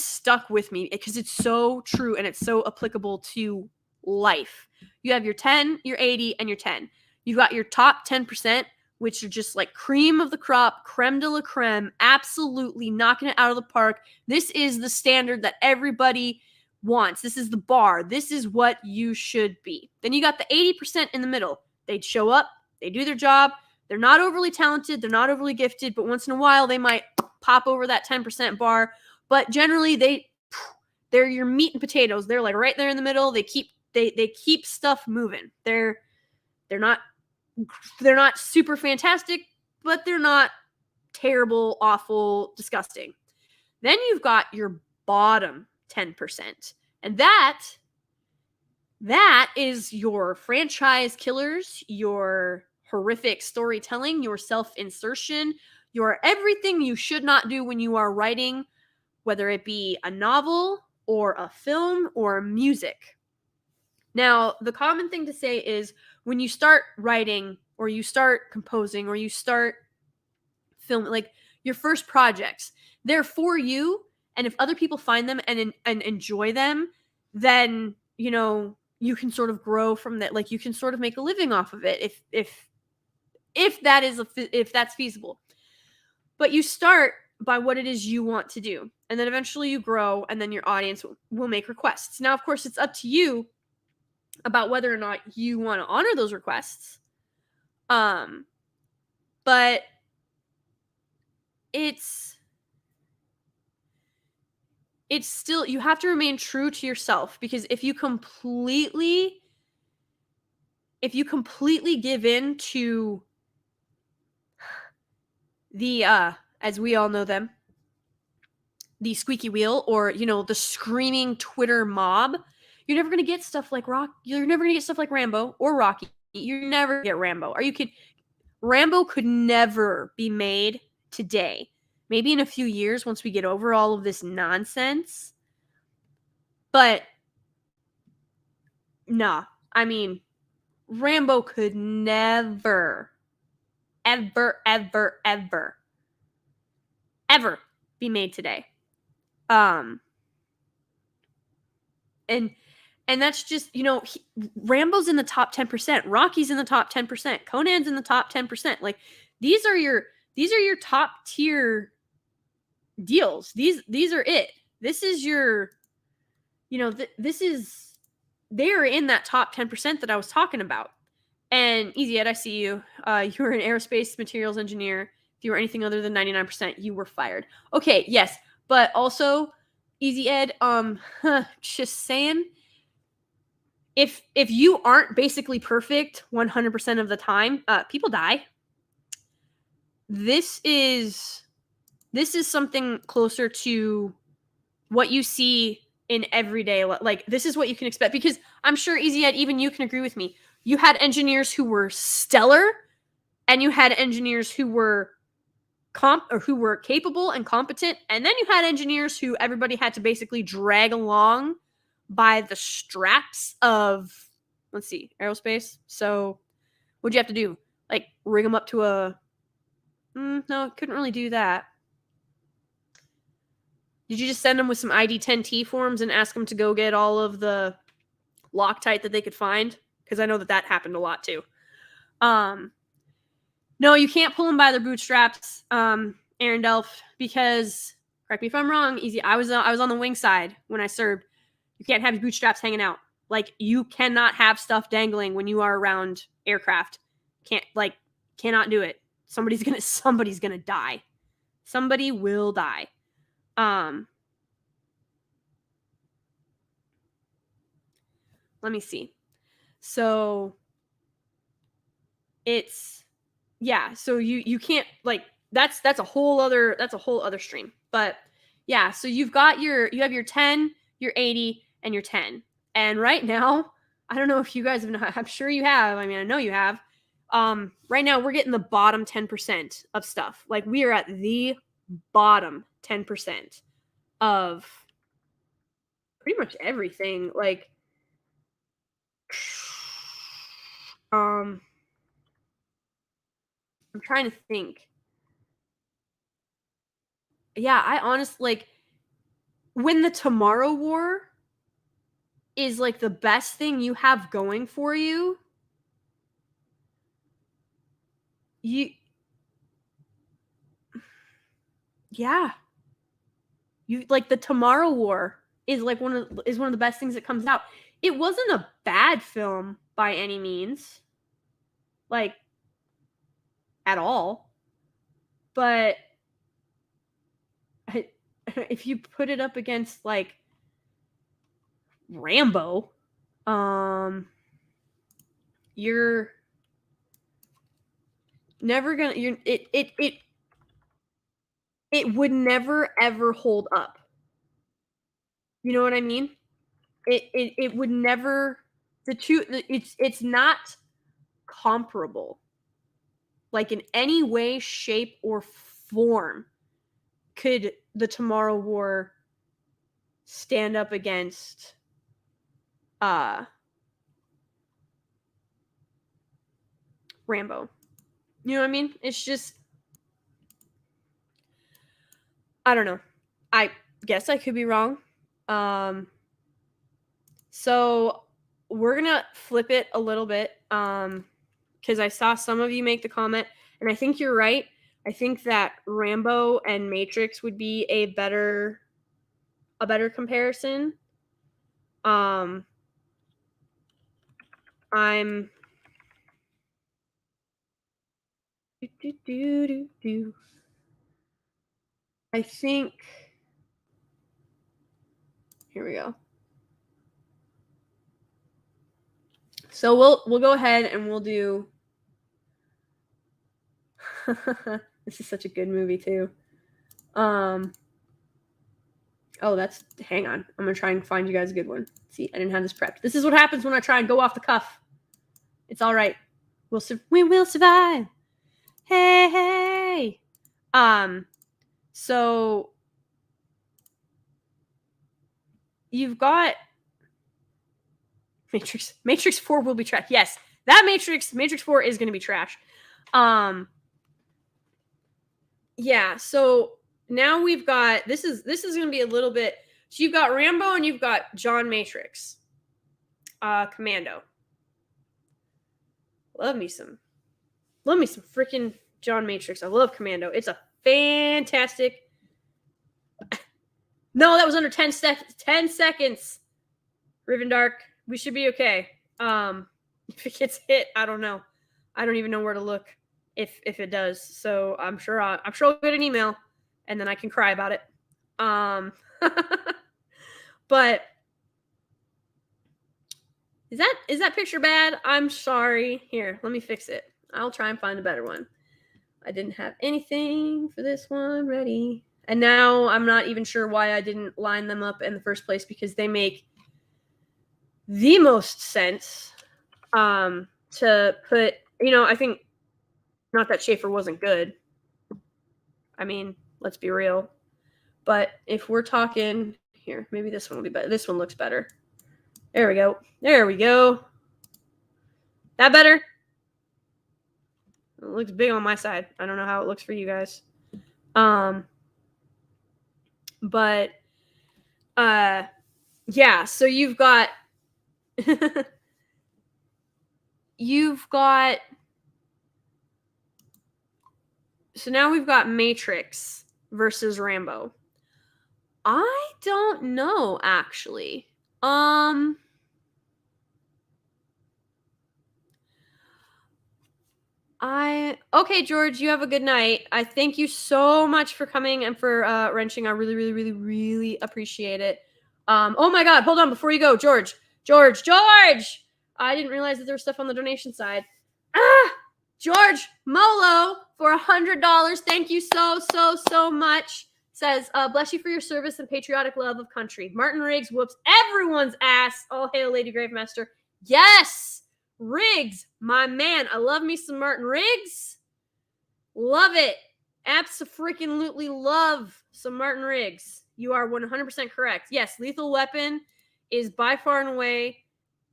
stuck with me because it's so true and it's so applicable to life. You have your 10, your 80, and your 10. You've got your top 10%, which are just like cream of the crop, creme de la creme, absolutely knocking it out of the park. This is the standard that everybody wants. This is the bar. This is what you should be. Then you got the 80% in the middle. They'd show up, they do their job. They're not overly talented, they're not overly gifted, but once in a while they might pop over that 10% bar. But generally they're your meat and potatoes. They're like right there in the middle. They keep stuff moving. They're not super fantastic, but they're not terrible, awful, disgusting. Then you've got your bottom 10%. And that is your franchise killers, your horrific storytelling, your self-insertion, your everything you should not do when you are writing, whether it be a novel or a film or music. Now, the common thing to say is when you start writing or you start composing or you start filming, like your first projects, they're for you. And if other people find them and enjoy them, then, you can sort of grow from that. Like you can sort of make a living off of it if that's feasible. But you start by what it is you want to do. And then eventually you grow and then your audience will make requests. Now, of course, it's up to you about whether or not you want to honor those requests. But it's still, you have to remain true to yourself, because if you completely give in to the as we all know them, the squeaky wheel, or the screaming Twitter mob, you're never going to get stuff like you're never going to get stuff like Rambo or Rocky. You're never going to get Rambo. Are you kidding? Rambo could never be made today. Maybe in a few years once we get over all of this nonsense. But nah, I mean, Rambo could never, ever, ever, ever be made today. And that's just, Rambo's in the top 10%, Rocky's in the top 10%, Conan's in the top 10%. Like these are your top tier deals. These are it. This is your, this is, they're in that top 10% that I was talking about. And Easy Ed, I see you. You were an aerospace materials engineer. If you were anything other than 99%, you were fired. Okay, yes, but also, Easy Ed, just saying, if you aren't basically perfect 100% of the time, people die. This is something closer to what you see in everyday, like this is what you can expect, because I'm sure, Easy Ed, even you can agree with me. You had engineers who were stellar, and you had engineers who were who were capable and competent, and then you had engineers who everybody had to basically drag along by the straps of, let's see, aerospace. So what'd you have to do? Like rig them up to a no, couldn't really do that. Did you just send them with some ID10T forms and ask them to go get all of the Loctite that they could find? Because I know that happened a lot too. No, you can't pull them by their bootstraps, Aaron Delph, because, correct me if I'm wrong, Easy, I was on the wing side when I served. You can't have your bootstraps hanging out. Like, you cannot have stuff dangling when you are around aircraft. Cannot do it. Somebody's gonna die. Somebody will die. Let me see. So it's, yeah, so you can't, like, that's a whole other stream. But yeah, so you have your 10, your 80, and your 10. And right now, I don't know if you guys have, I'm sure you have. I mean, I know you have. Right now we're getting the bottom 10% of stuff. Like, we are at the bottom 10% of pretty much everything. Like, I'm trying to think. Yeah, I honestly, like, when the Tomorrow War is like the best thing you have going for you, yeah, you, like, the Tomorrow War is like one of the best things that comes out. It wasn't a bad film by any means, like, at all, but if you put it up against, like, Rambo, you're never gonna, it would never ever hold up. You know what I mean? It would never, the two, it's not comparable, like, in any way, shape, or form. Could the Tomorrow War stand up against Rambo? You know what I mean? It's just, I don't know. I guess I could be wrong. So we're gonna flip it a little bit, because I saw some of you make the comment, and I think you're right. I think that Rambo and Matrix would be a better comparison. I'm I think, here we go. So we'll go ahead and we'll do this is such a good movie too. Oh, hang on. I'm gonna try and find you guys a good one. See, I didn't have this prepped. This is what happens when I try and go off the cuff. It's all right. We will survive. Hey. So you've got Matrix 4 will be trash. Yes, that Matrix 4 is going to be trash. Yeah, so now we've got, this is going to be a little bit, So you've got Rambo and you've got John Matrix. Commando. Love me some freaking John Matrix. I love Commando. It's a fantastic. No, that was under 10 seconds. Riven Dark. We should be okay. If it gets hit, I don't know. I don't even know where to look if it does. So I'm sure I'll get an email and then I can cry about it. But is that picture bad? I'm sorry. Here, let me fix it. I'll try and find a better one. I didn't have anything for this one ready. And now I'm not even sure why I didn't line them up in the first place, because they make the most sense to put, I think, not that Schaefer wasn't good. I mean, let's be real. But if we're talking here, maybe this one will be better. This one looks better. There we go. There we go. That better? It looks big on my side. I don't know how it looks for you guys. But yeah, so you've got so now we've got Matrix versus Rambo. I don't know, actually. Okay, George, you have a good night. I thank you so much for coming and for wrenching. I really, really, really, really appreciate it. Oh my God, hold on before you go, George. I didn't realize that there was stuff on the donation side. George Molo for $100. Thank you so much. Says, bless you for your service and patriotic love of country. Martin Riggs whoops everyone's ass. All hail Lady Gravemaster. Yes, Riggs, my man. I love me some Martin Riggs. Love it. Abso-freaking-lutely love some Martin Riggs. You are 100% correct. Yes, Lethal Weapon is by far and away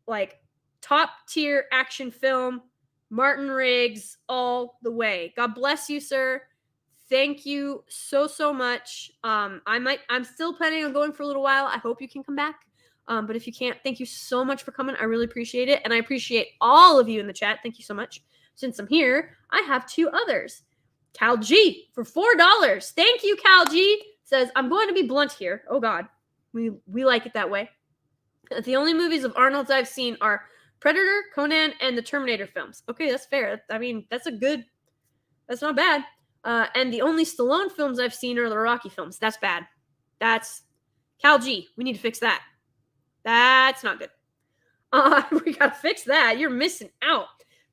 like top tier action film. Martin Riggs all the way. God bless you, sir. Thank you so much. I'm still planning on going for a little while. I hope you can come back. But if you can't, thank you so much for coming. I really appreciate it. And I appreciate all of you in the chat. Thank you so much. Since I'm here, I have two others. Cal G for $4. Thank you, Cal G. Says, I'm going to be blunt here. Oh, God. We like it that way. The only movies of Arnold's I've seen are Predator, Conan, and the Terminator films. Okay, that's fair. I mean, that's not bad. And the only Stallone films I've seen are the Rocky films. That's bad. That's Cal G. We need to fix that. That's not good. We got to fix that. You're missing out.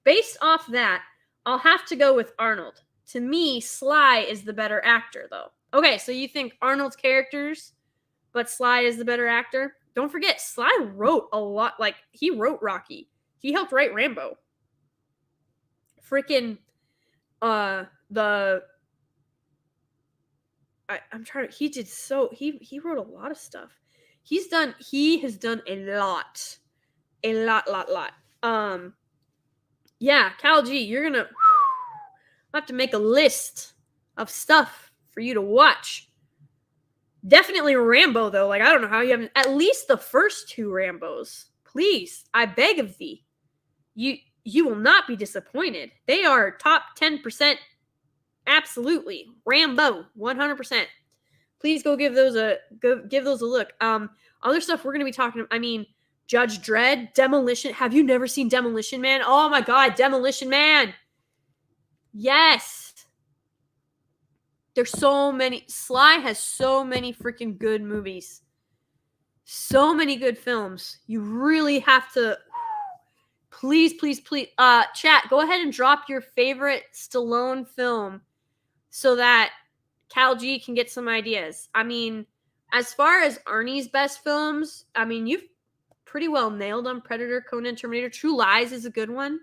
Based off that, I'll have to go with Arnold. To me, Sly is the better actor, though. Okay, so you think Arnold's characters, but Sly is the better actor? Don't forget, Sly wrote a lot. Like, he wrote Rocky. He helped write Rambo. Freaking, he wrote a lot of stuff. He has done a lot. Yeah, Cal G, you're gonna have to make a list of stuff for you to watch. Definitely Rambo, though. Like, I don't know how you haven't. At least the first two Rambos. Please, I beg of thee. You will not be disappointed. They are top 10%. Absolutely. Rambo, 100%. Please go give those a look. Other stuff we're going to be talking. I mean, Judge Dredd, Demolition. Have you never seen Demolition Man? Oh my God, Demolition Man. Yes. There's so many. Sly has so many freaking good movies. So many good films. You really have to. Please. Chat, go ahead and drop your favorite Stallone film so that Cal G can get some ideas. I mean, as far as Arnie's best films, I mean, you've pretty well nailed them. Predator, Conan, Terminator. True Lies is a good one.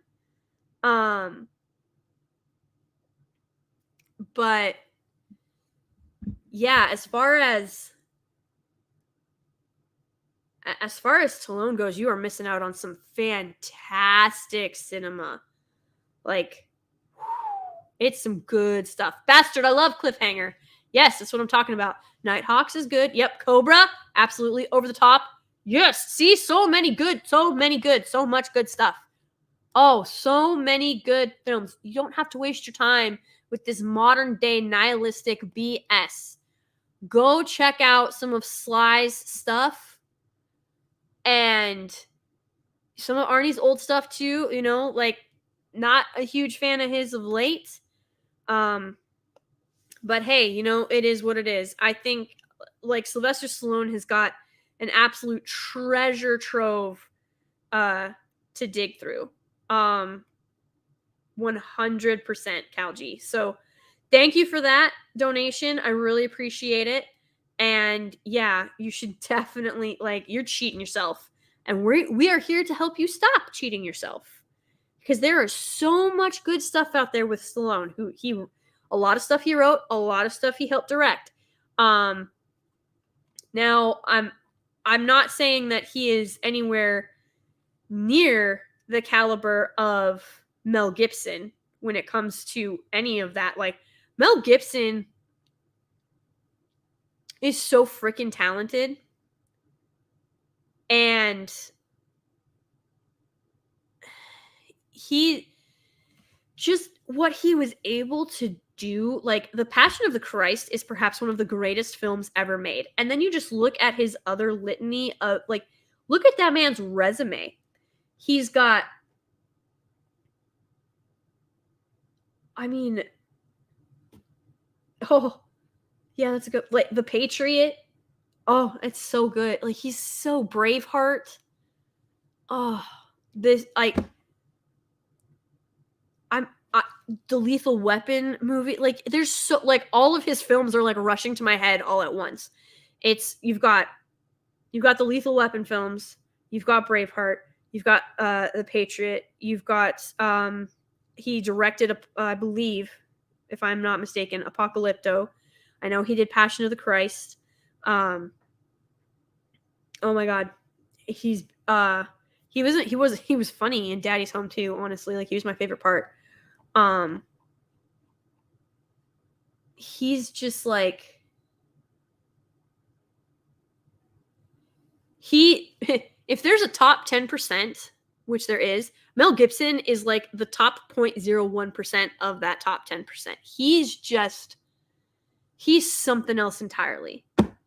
But yeah, as far as Stallone goes, you are missing out on some fantastic cinema. Like, it's some good stuff. Bastard, I love Cliffhanger. Yes, that's what I'm talking about. Nighthawks is good. Yep, Cobra, absolutely. Over the top, yes. See, so much good stuff. Oh, so many good films. You don't have to waste your time with this modern day nihilistic BS. Go check out some of Sly's stuff and some of Arnie's old stuff too, like not a huge fan of his of late. But hey, it is what it is. I think like Sylvester Stallone has got an absolute treasure trove to dig through. 100% Calgie. So thank you for that donation. I really appreciate it. And yeah, you should definitely, like, you're cheating yourself. And we are here to help you stop cheating yourself. Because there is so much good stuff out there with Stallone. A lot of stuff he wrote, a lot of stuff he helped direct. Now I'm not saying that he is anywhere near the caliber of Mel Gibson when it comes to any of that. Like, Mel Gibson is so freaking talented. And what he was able to do, like, The Passion of the Christ is perhaps one of the greatest films ever made. And then you just look at his other litany of, like, look at that man's resume. He's got, I mean, oh, yeah, that's a good, like, The Patriot. Oh, it's so good. Like, he's so Braveheart. Oh, this, like, the Lethal Weapon movie. Like, there's so, like, all of his films are, like, rushing to my head all at once. You've got the Lethal Weapon films. You've got Braveheart. You've got The Patriot. You've got, he directed, I believe, if I'm not mistaken, Apocalypto. I know he did Passion of the Christ. Oh my God. He was funny in Daddy's Home too, honestly. Like, he was my favorite part. He's just like, if there's a top 10%, which there is, Mel Gibson is like the top 0.01% of that top 10%. He's something else entirely.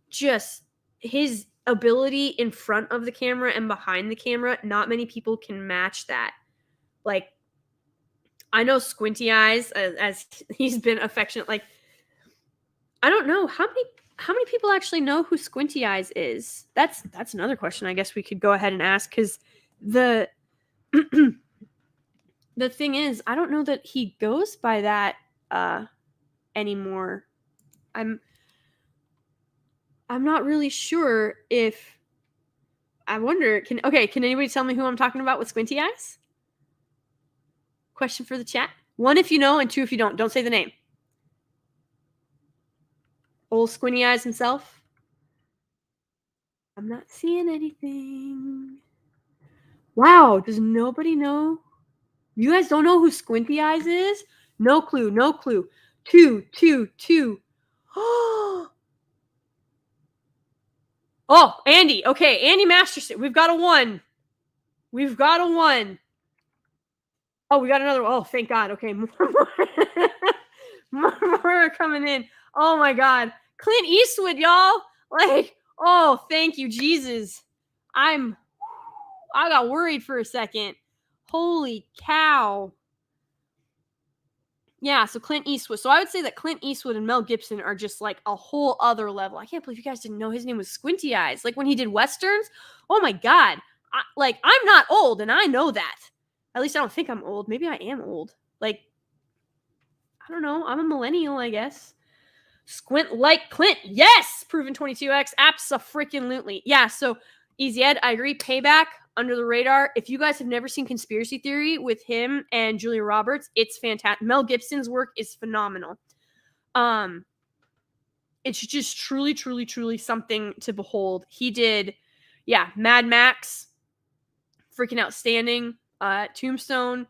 Just his ability in front of the camera and behind the camera, not many people can match that. Like, I know Squinty Eyes, as he's been affectionate. Like, I don't know how many people actually know who Squinty Eyes is. That's another question I guess we could go ahead and ask, because the the thing is, I don't know that he goes by that anymore. I'm not really sure if, I wonder, can anybody tell me who I'm talking about with Squinty Eyes? Question for the chat. 1 if you know, and 2 if you don't. Don't say the name. Old Squinty Eyes himself. I'm not seeing anything. Wow, does nobody know? You guys don't know who Squinty Eyes is? No clue. 2. Oh, Andy. Okay, Andy Masterson. We've got a 1. Oh, we got another one. Oh, thank God. Okay, more are coming in. Oh my God, Clint Eastwood, y'all. Like, oh, thank you, Jesus. I got worried for a second. Holy cow. Yeah, so Clint Eastwood. So I would say that Clint Eastwood and Mel Gibson are just like a whole other level. I can't believe you guys didn't know his name was Squinty Eyes. Like, when he did Westerns. Oh my God. I'm not old, and I know that. At least I don't think I'm old. Maybe I am old. Like, I don't know. I'm a millennial, I guess. Squint like Clint. Yes! Proven 22X. Abso-freaking-lutely. Yeah, so Easy Ed, I agree. Payback, Under the Radar. If you guys have never seen Conspiracy Theory with him and Julia Roberts, it's fantastic. Mel Gibson's work is phenomenal. It's just truly, truly, truly something to behold. He did, Mad Max. Freaking outstanding. Tombstone.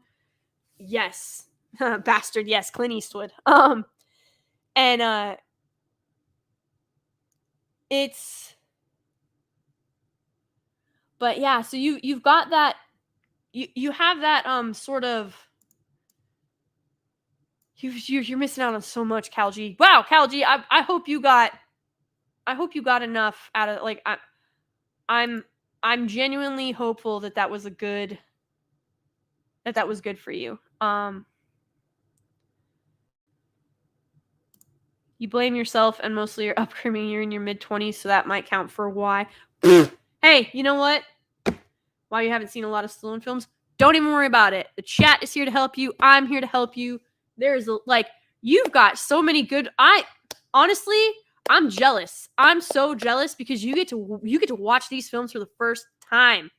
Yes. Bastard. Yes. Clint Eastwood. And it's But yeah, so you've got that. You have that sort of. You're missing out on so much, Calgy. Wow, Calgy, I hope you got. I hope you got enough out of like I'm genuinely hopeful that was a good that was good for you. You blame yourself and mostly your upbringing. You're in your mid-20s, so that might count for why. Hey, you know what? Why you haven't seen a lot of Stallone films? Don't even worry about it. The chat is here to help you. I'm here to help you. There's like you've got so many good. Honestly, I'm jealous. I'm so jealous because you get to watch these films for the first time.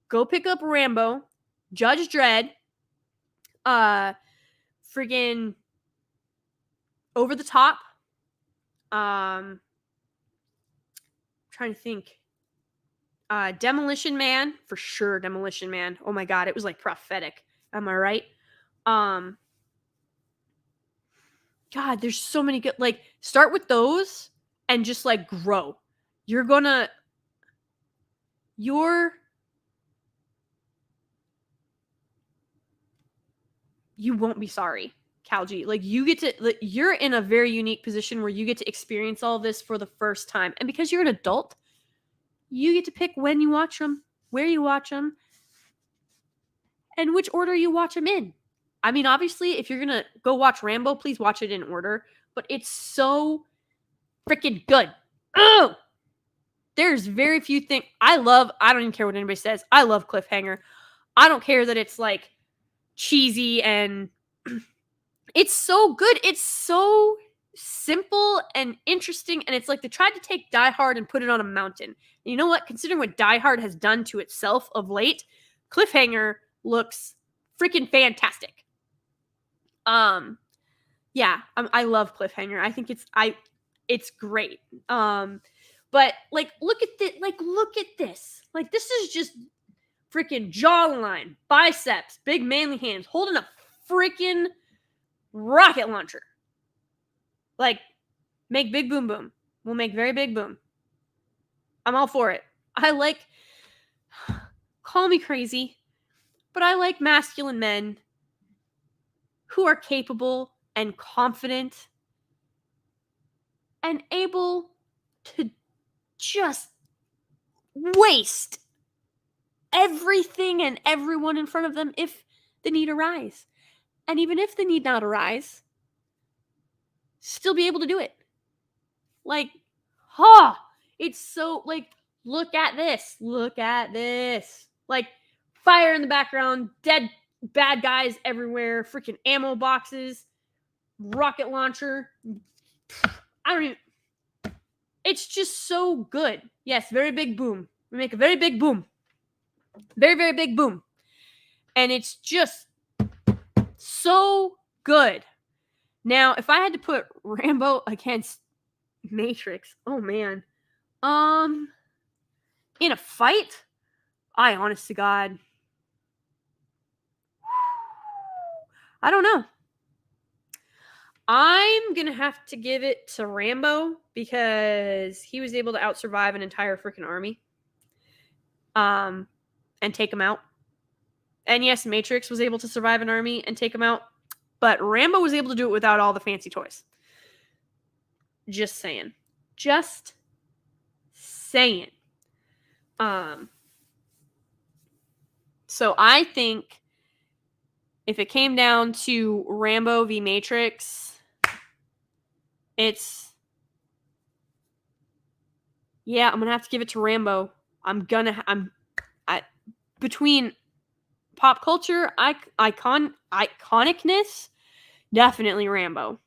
Go pick up Rambo, Judge Dredd, friggin' Over the Top. Trying to think. Demolition Man, for sure. Demolition Man. Oh my god, it was like prophetic. Am I right? God, there's so many good. Like, start with those and just like grow. You won't be sorry, Calgy. Like, you're in a very unique position where you get to experience all this for the first time, and because you're an adult, you get to pick when you watch them, where you watch them, and which order you watch them in. I mean, obviously, if you're going to go watch Rambo, please watch it in order. But it's so freaking good. Oh! There's very few things. I don't even care what anybody says. I love Cliffhanger. I don't care that it's like cheesy and it's so good. It's so simple and interesting. And it's like they tried to take Die Hard and put it on a mountain. And you know what? Considering what Die Hard has done to itself of late, Cliffhanger looks freaking fantastic. Yeah, I love Cliffhanger. I think it's great. But like, look at this. Like, this is just freaking jawline, biceps, big manly hands, holding a freaking rocket launcher. Like, make big boom boom. We'll make very big boom. I'm all for it. Call me crazy, but I like masculine men who are capable and confident and able to just waste everything and everyone in front of them if the need arise. And even if the need not arise, still be able to do it. Like, it's so, like, look at this. Like, fire in the background, dead bad guys everywhere, freaking ammo boxes, rocket launcher. It's just so good. Yes, very big boom. We make a very big boom. Very, very big boom. And it's just so good. Now, if I had to put Rambo against Matrix, oh man. In a fight, honest to God, I don't know. I'm going to have to give it to Rambo because he was able to outsurvive an entire freaking army. And take him out. And yes, Matrix was able to survive an army and take him out. But Rambo was able to do it without all the fancy toys. Just saying. So I think if it came down to Rambo v Matrix, I'm going to have to give it to Rambo. Between pop culture, iconicness, definitely Rambo.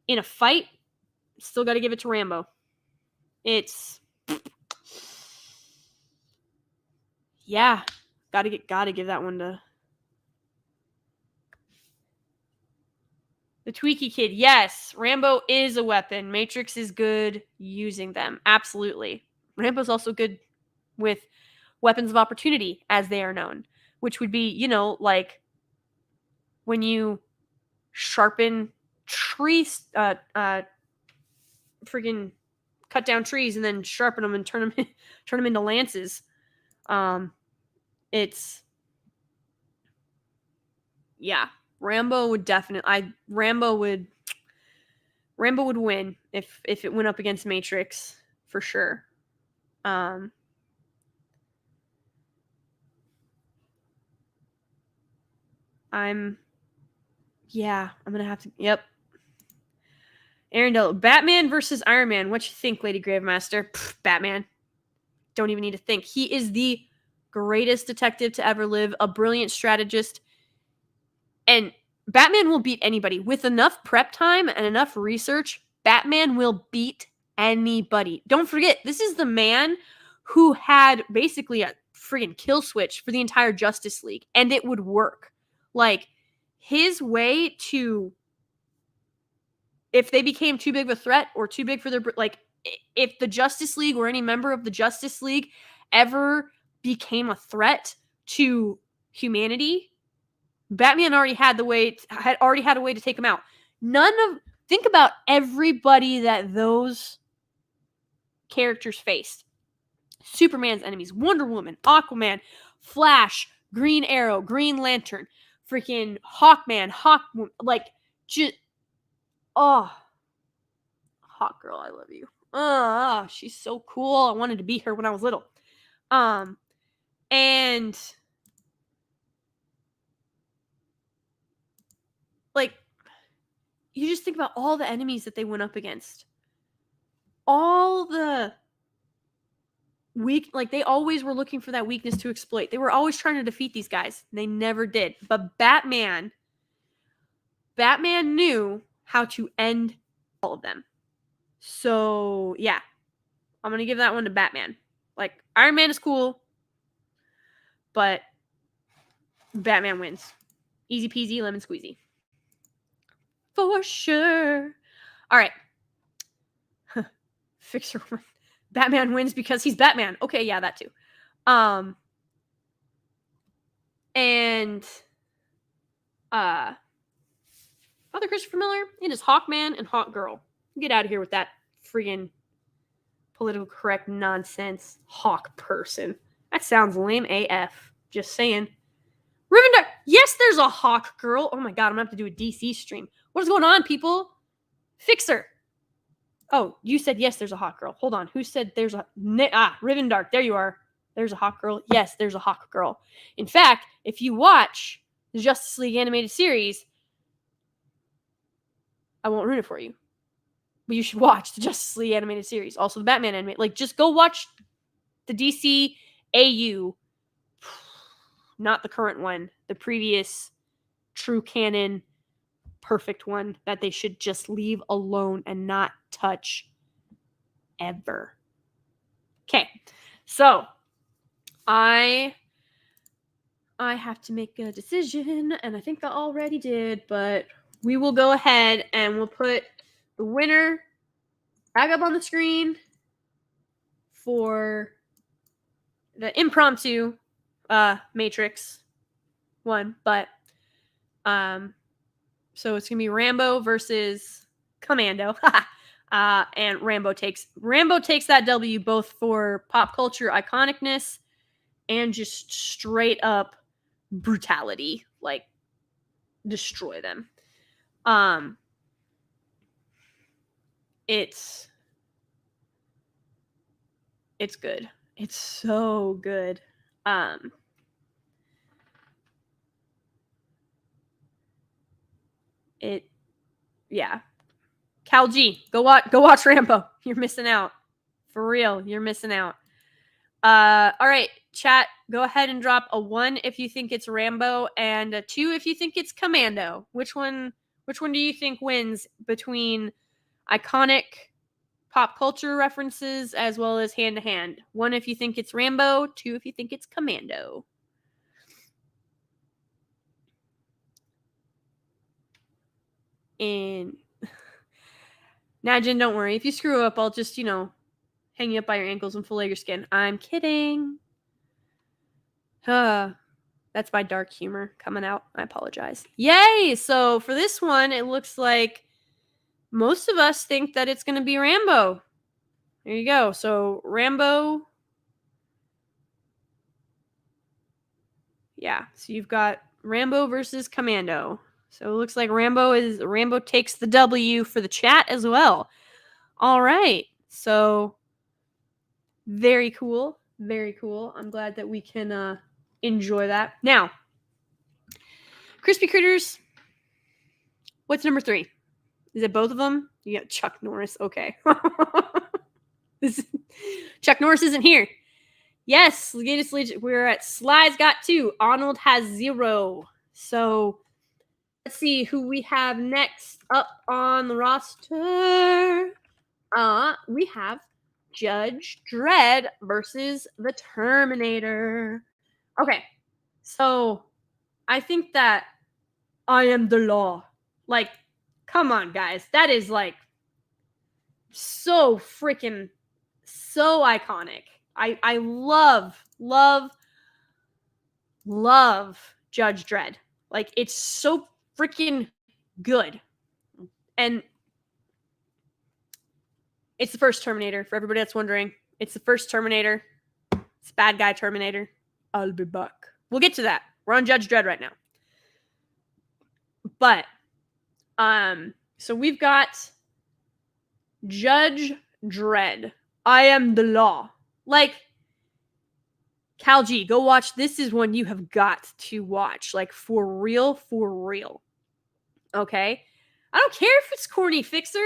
In a fight, still got to give it to Rambo. Gotta give that one to the Tweaky Kid. Yes, Rambo is a weapon. Matrix is good using them. Absolutely. Rambo's also good with weapons of opportunity, as they are known, which would be, like when you sharpen friggin' cut down trees and then sharpen them and turn them into lances. Rambo would definitely Rambo would win if it went up against Matrix for sure. I'm gonna have to. Yep. Arendelle, Batman versus Iron Man. What you think, Lady Gravemaster? Batman. Don't even need to think. He is the greatest detective to ever live, a brilliant strategist, and Batman will beat anybody. With enough prep time and enough research, Batman will beat anybody. Don't forget, this is the man who had basically a friggin' kill switch for the entire Justice League, and it would work. Like, his way to, if they became too big of a threat or too big for their, like, if the Justice League or any member of the Justice League ever became a threat to humanity, Batman already had a way to take them out. Think about everybody that those characters faced. Superman's enemies, Wonder Woman, Aquaman, Flash, Green Arrow, Green Lantern, freaking Hawkman, Hawk Girl, I love you. She's so cool. I wanted to beat her when I was little. And like, you just think about all the enemies that they went up against. All the they always were looking for that weakness to exploit. They were always trying to defeat these guys. They never did. But Batman knew how to end all of them. So, yeah. I'm going to give that one to Batman. Like, Iron Man is cool, but Batman wins. Easy peasy, lemon squeezy. For sure. All right. Fixer. Batman wins because he's Batman. Okay, yeah, that too. And Father Christopher Miller, it is Hawkman and Hawkgirl. Get out of here with that friggin' political correct nonsense. Hawk person. That sounds lame AF. Just saying. Rivendell, yes, there's a Hawk girl. Oh my god, I'm gonna have to do a DC stream. What is going on, people? Fixer. Oh, you said yes, there's a Hawk girl. Hold on. Who said there's a... Rivendark. There you are. There's a Hawk girl. Yes, there's a Hawk girl. In fact, if you watch the Justice League animated series, I won't ruin it for you, but you should watch the Justice League animated series. Also, the Batman animated. Like, just go watch the DC AU. Not the current one. The previous true canon perfect one that they should just leave alone and not touch ever. Okay, so I have to make a decision, and I think I already did, but we will go ahead and we'll put the winner back up on the screen for the impromptu Matrix one, but so it's gonna be Rambo versus Commando. And Rambo takes that W both for pop culture iconicness and just straight up brutality. Like, destroy them. It's good. It's so good. Cal G, go watch Rambo. You're missing out. For real, you're missing out. All right, chat, go ahead and drop a 1 if you think it's Rambo and a 2 if you think it's Commando. Which one do you think wins between iconic pop culture references as well as hand-to-hand? 1 if you think it's Rambo, 2 if you think it's Commando. And Najin, don't worry. If you screw up, I'll just, hang you up by your ankles and fillet your skin. I'm kidding. That's my dark humor coming out. I apologize. Yay! So for this one, it looks like most of us think that it's going to be Rambo. There you go. So Rambo. Yeah. So you've got Rambo versus Commando. So it looks like Rambo takes the W for the chat as well. All right. So very cool. Very cool. I'm glad that we can enjoy that. Now, Crispy Critters. What's number 3? Is it both of them? You got Chuck Norris. Okay. Chuck Norris isn't here. Yes, we're at Sly's got 2. Arnold has 0. So let's see who we have next up on the roster. We have Judge Dredd versus the Terminator. Okay, so I think that I am the law. Like, come on, guys. That is like so freaking so iconic. I love Judge Dredd. Like, it's so freaking good. And it's the first Terminator, for everybody that's wondering. It's the first Terminator. It's bad guy Terminator. I'll be back. We'll get to that. We're on Judge Dredd right now. But, so we've got Judge Dredd. I am the law. Like, Cal G, go watch. This is one you have got to watch. Like, for real, for real. Okay? I don't care if it's corny, Fixer.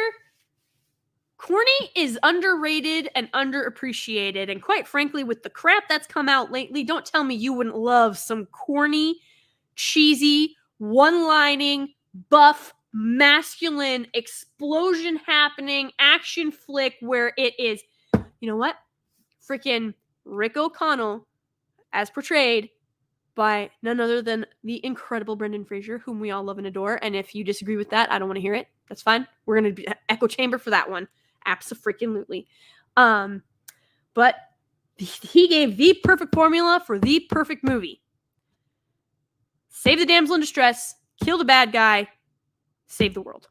Corny is underrated and underappreciated. And quite frankly, with the crap that's come out lately, don't tell me you wouldn't love some corny, cheesy, one-lining, buff, masculine, explosion happening action flick where it is, you know what? Freaking Rick O'Connell, as portrayed by none other than the incredible Brendan Fraser, whom we all love and adore. And if you disagree with that, I don't want to hear it. That's fine. We're going to be echo chamber for that one. Abso-freaking-lutely. But he gave the perfect formula for the perfect movie. Save the damsel in distress, kill the bad guy, save the world.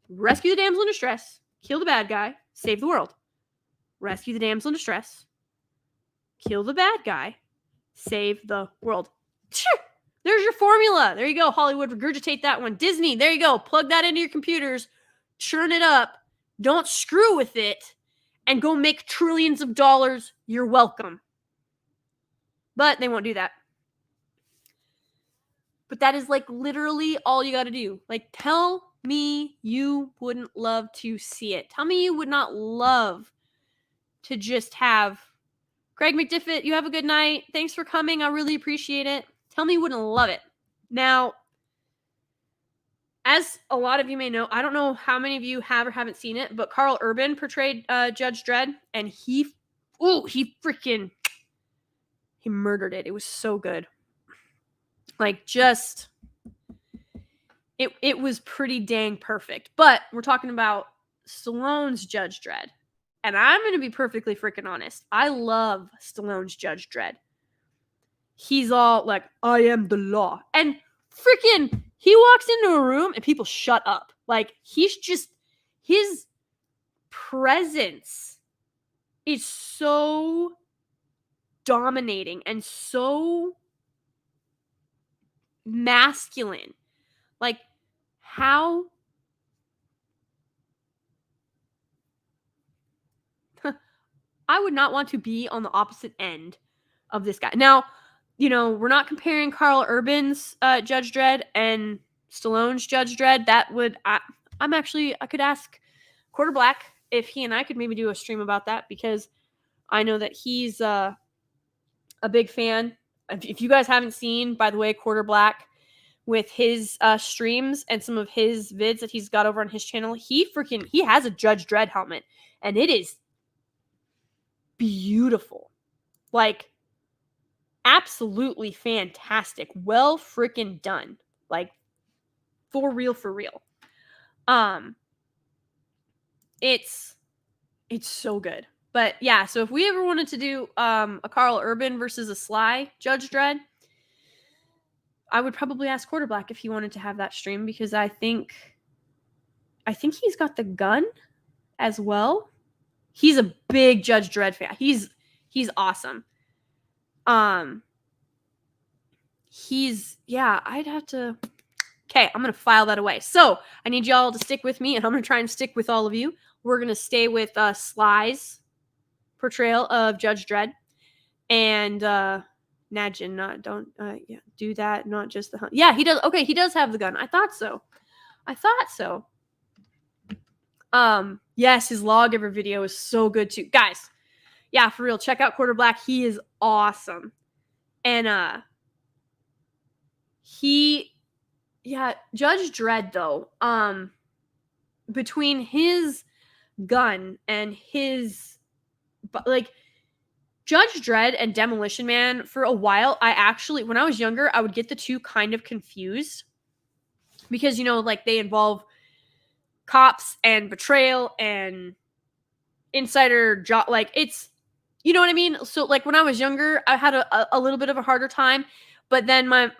Rescue the damsel in distress, kill the bad guy, save the world. Rescue the damsel in distress, kill the bad guy, save the world. There's your formula. There you go, Hollywood. Regurgitate that one. Disney, there you go. Plug that into your computers. Churn it up. Don't screw with it. And go make trillions of dollars. You're welcome. But they won't do that. But that is like literally all you got to do. Like, tell me you wouldn't love to see it. Tell me you would not love to just have Craig McDiffit, you have a good night. Thanks for coming. I really appreciate it. Tell me you wouldn't love it. Now, as a lot of you may know, I don't know how many of you have or haven't seen it, but Carl Urban portrayed Judge Dredd, and he murdered it. It was so good. Like, just, it was pretty dang perfect. But we're talking about Stallone's Judge Dredd. And I'm going to be perfectly freaking honest. I love Stallone's Judge Dredd. He's all like, I am the law. And freaking, he walks into a room and people shut up. Like, he's just, his presence is so dominating and so masculine. Like, how I would not want to be on the opposite end of this guy. Now, you know, we're not comparing Carl Urban's Judge Dredd and Stallone's Judge Dredd. That would, I could ask Quarter Black if he and I could maybe do a stream about that, because I know that he's a big fan. If you guys haven't seen, by the way, Quarter Black with his streams and some of his vids that he's got over on his channel, he has a Judge Dredd helmet, and it is beautiful. Like, absolutely fantastic. Well freaking done. Like, for real, for real. It's so good. But yeah, so if we ever wanted to do a Carl Urban versus a Sly Judge Dredd, I would probably ask Quarter Black if he wanted to have that stream, because I think he's got the gun as well. He's a big Judge Dredd fan. He's awesome. I'd have to. Okay, I'm gonna file that away. So I need y'all to stick with me, and I'm gonna try and stick with all of you. We're gonna stay with Sly's portrayal of Judge Dredd, and Najin. Do that. Not just the hunt. Yeah, he does. Okay, he does have the gun. I thought so. Yes, his lawgiver video is so good too, guys. Yeah, for real. Check out Quarter Black. He is awesome, and Judge Dredd though. Between his gun and his Judge Dredd and Demolition Man, for a while, when I was younger, I would get the two kind of confused because, they involve cops and betrayal and insider job. It's, you know what I mean? So, when I was younger, I had a little bit of a harder time, but then I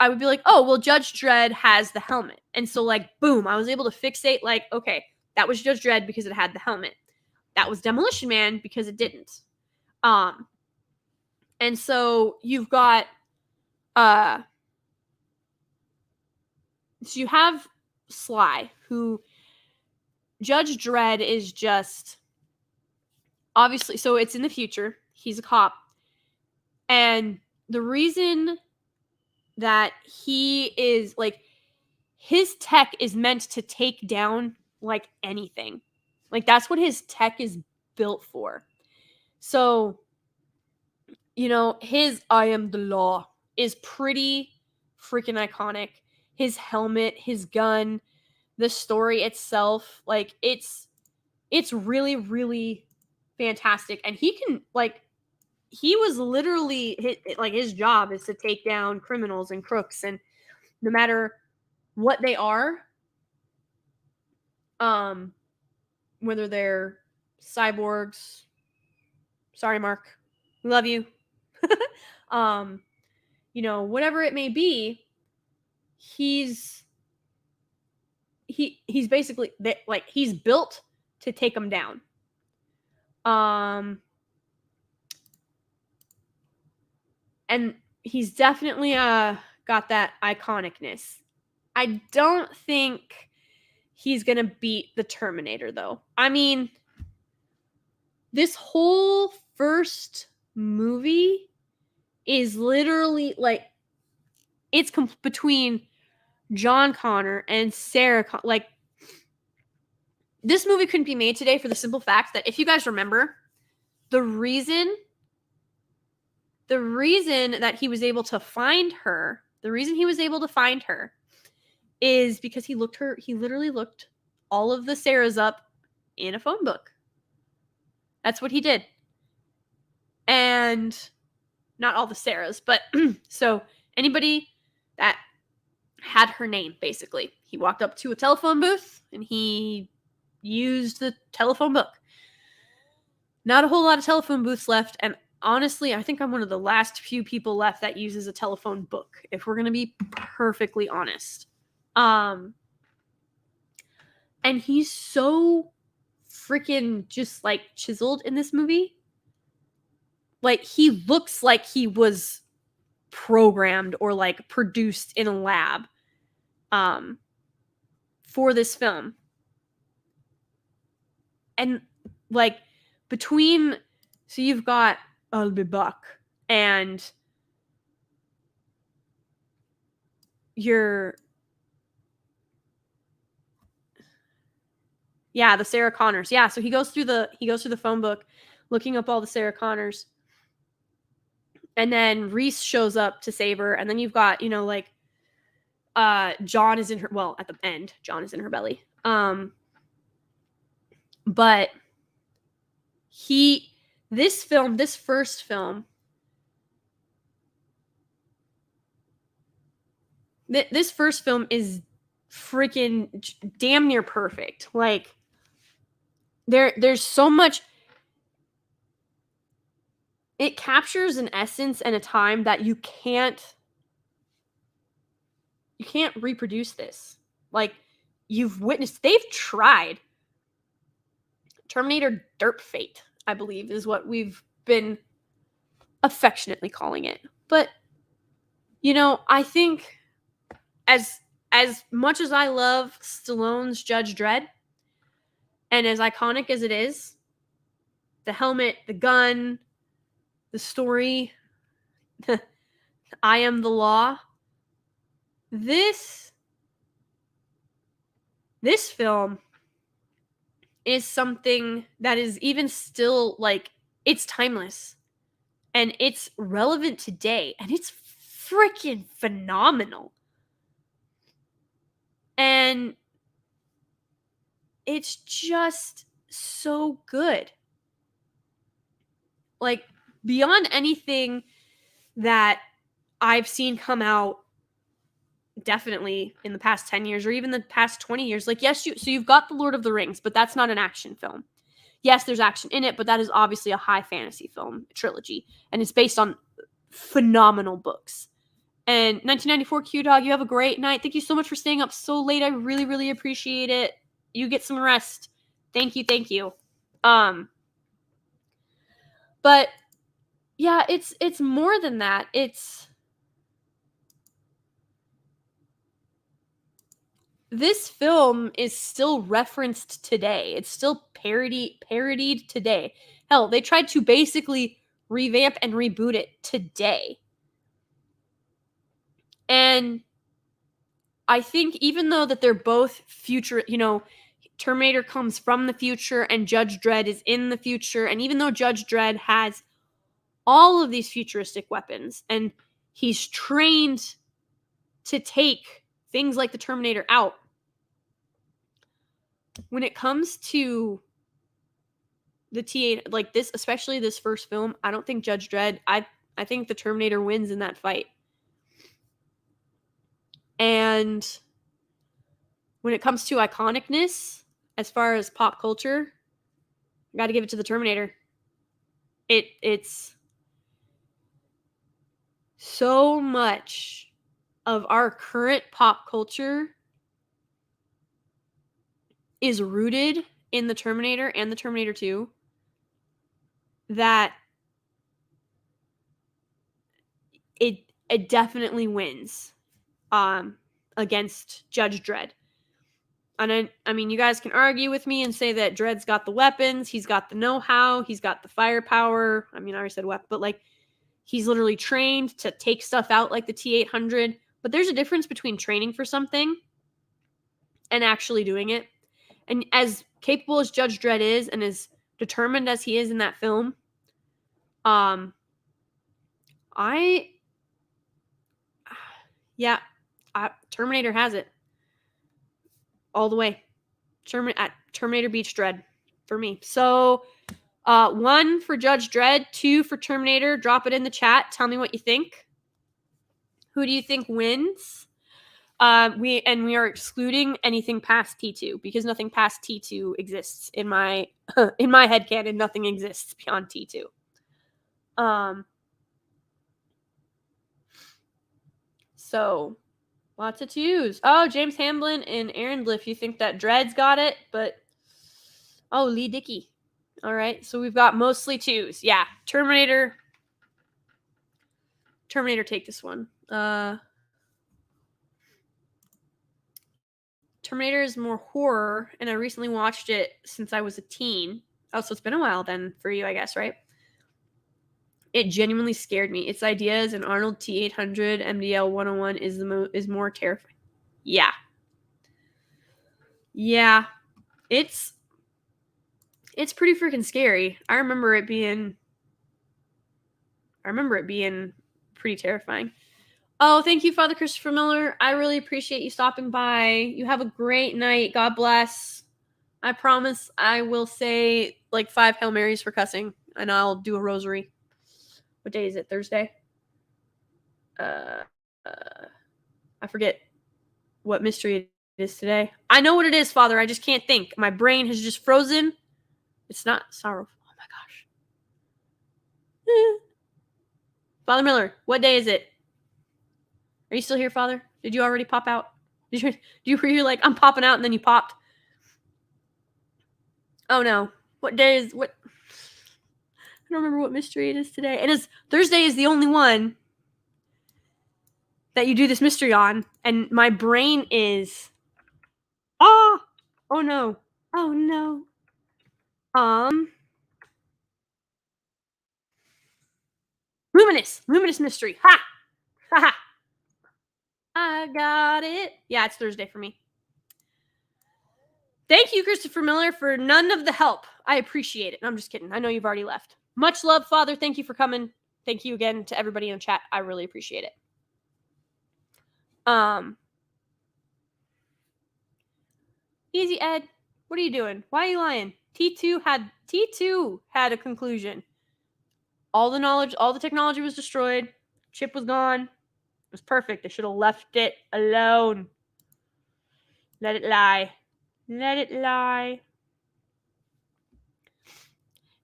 would be like, oh, well, Judge Dredd has the helmet. And so, boom, I was able to fixate, okay, that was Judge Dredd because it had the helmet. That was Demolition Man because it didn't. And so you've got, so you have Sly, who Judge Dredd is just, obviously, so it's in the future. He's a cop. And the reason that he is, his tech is meant to take down, anything. That's what his tech is built for. So, his I am the law is pretty freaking iconic. His helmet, his gun, the story itself, it's really, really fantastic. And he can, he was literally, his job is to take down criminals and crooks, and no matter what they are, whether they're cyborgs, sorry, Mark, we love you, whatever it may be, he's basically, he's built to take them down. And he's definitely got that iconicness. I don't think he's gonna beat the Terminator, though. I mean, this whole first movie is literally it's between John Connor and Sarah this movie couldn't be made today for the simple fact that, if you guys remember, the reason that he was able to find her, is because he literally looked all of the Sarahs up in a phone book. That's what he did. And not all the Sarahs, but so anybody that had her name, basically. He walked up to a telephone booth and he used the telephone book. Not a whole lot of telephone booths left, and honestly, I think I'm one of the last few people left that uses a telephone book, if we're going to be perfectly honest. And he's so freaking just chiseled in this movie. He looks like he was programmed or produced in a lab for this film. And so you've got I'll be back and the Sarah Connors. Yeah, so he goes through the phone book looking up all the Sarah Connors. And then Reese shows up to save her, and then you've got, John is in her, well, at the end, John is in her belly. But this first film, this first film is freaking damn near perfect. There's so much. It captures an essence and a time that you can't reproduce this. You've witnessed, they've tried Terminator Derp Fate, I believe, is what we've been affectionately calling it. But, I think as much as I love Stallone's Judge Dredd, and as iconic as it is, the helmet, the gun, the story, I am the law, this film is something that is even still, like, it's timeless. And it's relevant today. And it's freaking phenomenal. And it's just so good. Like, beyond anything that I've seen come out definitely in the past 10 years or even the past 20 years. Like, yes, so you've got The Lord of the Rings, but that's not an action film. Yes, there's action in it, but that is obviously a high fantasy film trilogy, and it's based on phenomenal books. And 1994 Q-Dog, you have a great night. Thank you so much for staying up so late. I really, really appreciate it. You get some rest. Thank you. But yeah, it's more than that. This film is still referenced today. It's still parodied today. Hell, they tried to basically revamp and reboot it today. And I think even though that they're both future, Terminator comes from the future and Judge Dredd is in the future, and even though Judge Dredd has all of these futuristic weapons and he's trained to take things like the Terminator out, when it comes to the T8, like this, especially this first film, I don't think Judge Dredd, I think the Terminator wins in that fight. And when it comes to iconicness, as far as pop culture, I got to give it to the Terminator. It's so much of our current pop culture is rooted in the Terminator and the Terminator 2 that it definitely wins against Judge Dredd. And I mean, you guys can argue with me and say that Dredd's got the weapons, he's got the know-how, he's got the firepower. I mean, I already said weapon, but like, he's literally trained to take stuff out like the T-800. But there's a difference between training for something and actually doing it. And as capable as Judge Dredd is, and as determined as he is in that film, Terminator has it all the way. Terminator beats Dredd for me. So 1 for Judge Dredd, 2 for Terminator. Drop it in the chat. Tell me what you think. Who do you think wins? We are excluding anything past T2 because nothing past T2 exists in my headcanon. Nothing exists beyond T2. So lots of twos. Oh, James Hamblin and Aaron Bliff, you think that Dredd's got it, but Lee Dickey. All right, so we've got mostly twos. Yeah, Terminator, take this one. Terminator is more horror, and I recently watched it since I was a teen. Oh, so it's been a while then for you, I guess, right? It genuinely scared me. Its ideas and Arnold T-800 MDL 101 is more terrifying. Yeah. It's pretty freaking scary. I remember it being pretty terrifying. Oh, thank you, Father Christopher Miller. I really appreciate you stopping by. You have a great night. God bless. I promise I will say like 5 Hail Marys for cussing, and I'll do a rosary. What day is it? Thursday? I forget what mystery it is today. I know what it is, Father. I just can't think. My brain has just frozen. It's not sorrowful. Oh my gosh. Father Miller, what day is it? Are you still here, Father? Did you already pop out? Were you like, I'm popping out, and then you popped? Oh no. What day is what? I don't remember what mystery it is today. And it's Thursday is the only one that you do this mystery on, and my brain is oh no. Oh no. Luminous mystery. Ha! Ha ha! I got it. Yeah, it's Thursday for me. Thank you, Christopher Miller, for none of the help. I appreciate it. I'm just kidding. I know you've already left. Much love, Father. Thank you for coming. Thank you again to everybody in the chat. I really appreciate it. Easy, Ed. What are you doing? Why are you lying? T2 had a conclusion. All the knowledge, all the technology was destroyed. Chip was gone. It was perfect. They should have left it alone. Let it lie. Let it lie.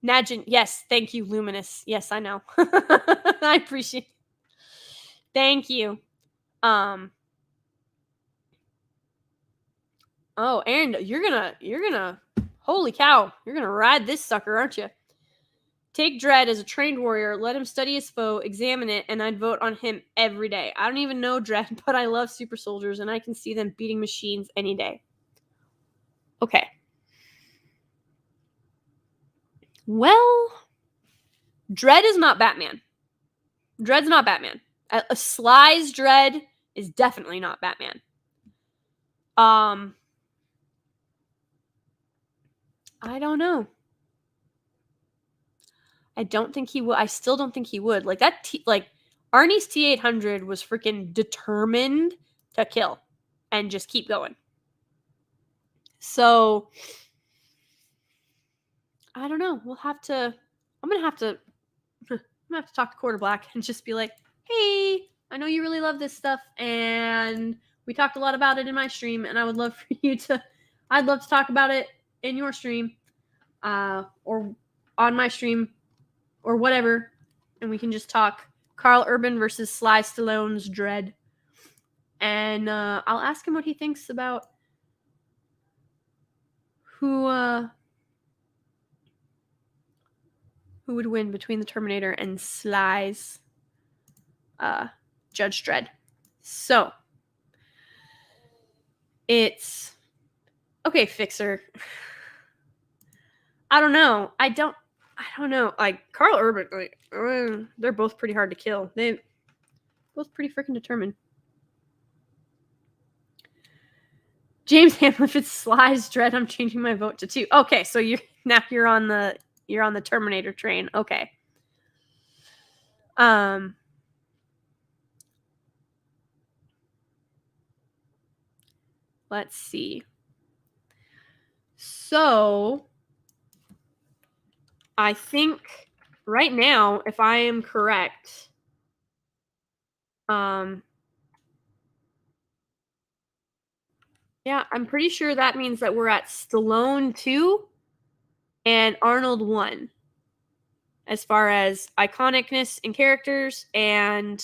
Najin, yes, thank you, Luminous. Yes, I know. I appreciate it. Thank you. Oh, and you're gonna holy cow, you're gonna ride this sucker, aren't you? Take Dredd as a trained warrior, let him study his foe, examine it, and I'd vote on him every day. I don't even know Dredd, but I love super soldiers, and I can see them beating machines any day. Okay. Well, Dredd is not Batman. Dredd's not Batman. A Sly's Dredd is definitely not Batman. I don't know. I don't think he would. I still don't think he would. Like that. Arnie's T-800 was freaking determined to kill and just keep going. So I don't know. I'm gonna have to talk to Quarter Black and just be like, hey, I know you really love this stuff, and we talked a lot about it in my stream, and I'd love to talk about it in your stream, or on my stream, or whatever, and we can just talk Carl Urban versus Sly Stallone's Dredd, and I'll ask him what he thinks about who would win between the Terminator and Sly's Judge Dredd. So it's okay, Fixer. I don't know. I don't know. Like Carl Urban, they're both pretty hard to kill. They both pretty freaking determined. James Hamlin, if it's Sly's Dredd, I'm changing my vote to 2. Okay, so you're on the Terminator train. Okay. Let's see. So I think right now, if I am correct, yeah, I'm pretty sure that means that we're at Stallone 2 and Arnold 1 as far as iconicness in characters and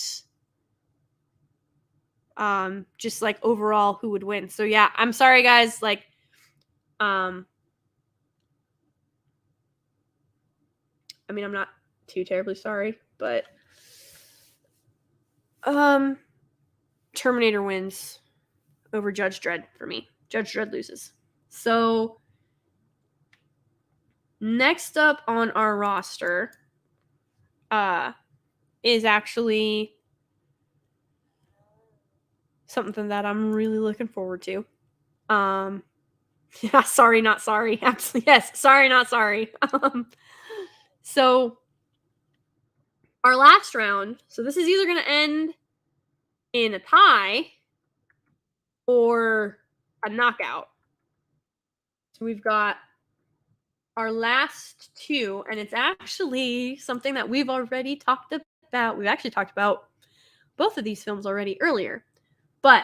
just like overall who would win. So yeah, I'm sorry guys, like I mean, I'm not too terribly sorry, but Terminator wins over Judge Dredd for me. Judge Dredd loses. So next up on our roster is actually something that I'm really looking forward to. Yeah, sorry, not sorry. Absolutely, yes. Sorry, not sorry. So our last round. So this is either going to end in a tie or a knockout. So we've got our last 2, and it's actually something that we've already talked about. We've actually talked about both of these films already earlier, but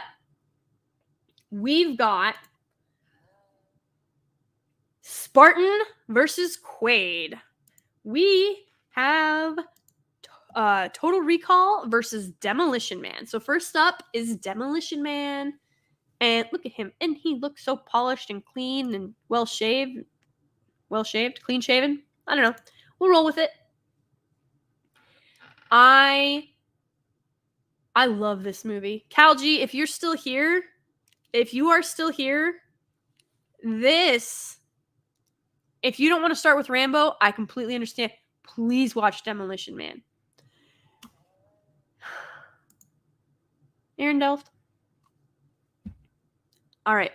we've got Spartan versus Quaid. We have Total Recall versus Demolition Man. So first up is Demolition Man, and look at him, and he looks so polished and clean and well shaved. well shaved, clean shaven. I don't know. We'll roll with it. I love this movie. Calgie, if you're still here, if you are still here, if you don't want to start with Rambo, I completely understand. Please watch Demolition Man. Aaron Delft. All right.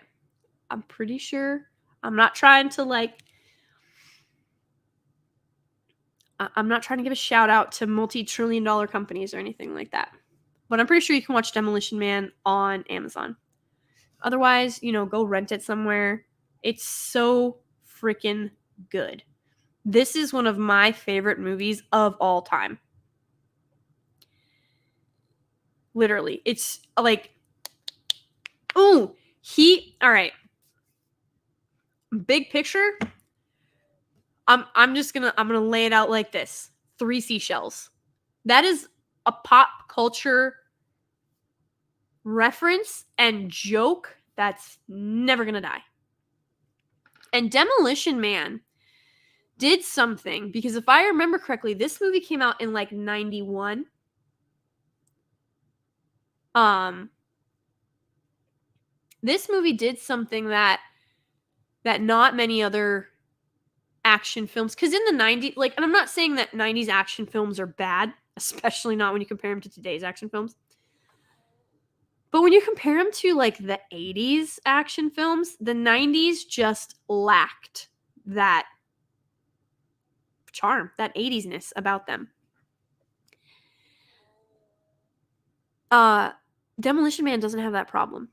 I'm pretty sure. I'm not trying to I'm not trying to give a shout out to multi-trillion-dollar companies or anything like that. But I'm pretty sure you can watch Demolition Man on Amazon. Otherwise, go rent it somewhere. It's so freaking good. This is one of my favorite movies of all time. Literally. It's like, all right. Big picture. I'm gonna lay it out like this. 3 seashells. That is a pop culture reference and joke that's never gonna die. And Demolition Man did something, because if I remember correctly, this movie came out in 91. This movie did something that not many other action films, because in the 90s, and I'm not saying that 90s action films are bad, especially not when you compare them to today's action films. But when you compare them to the 80s action films, the 90s just lacked that charm, that 80s-ness about them. Demolition Man doesn't have that problem.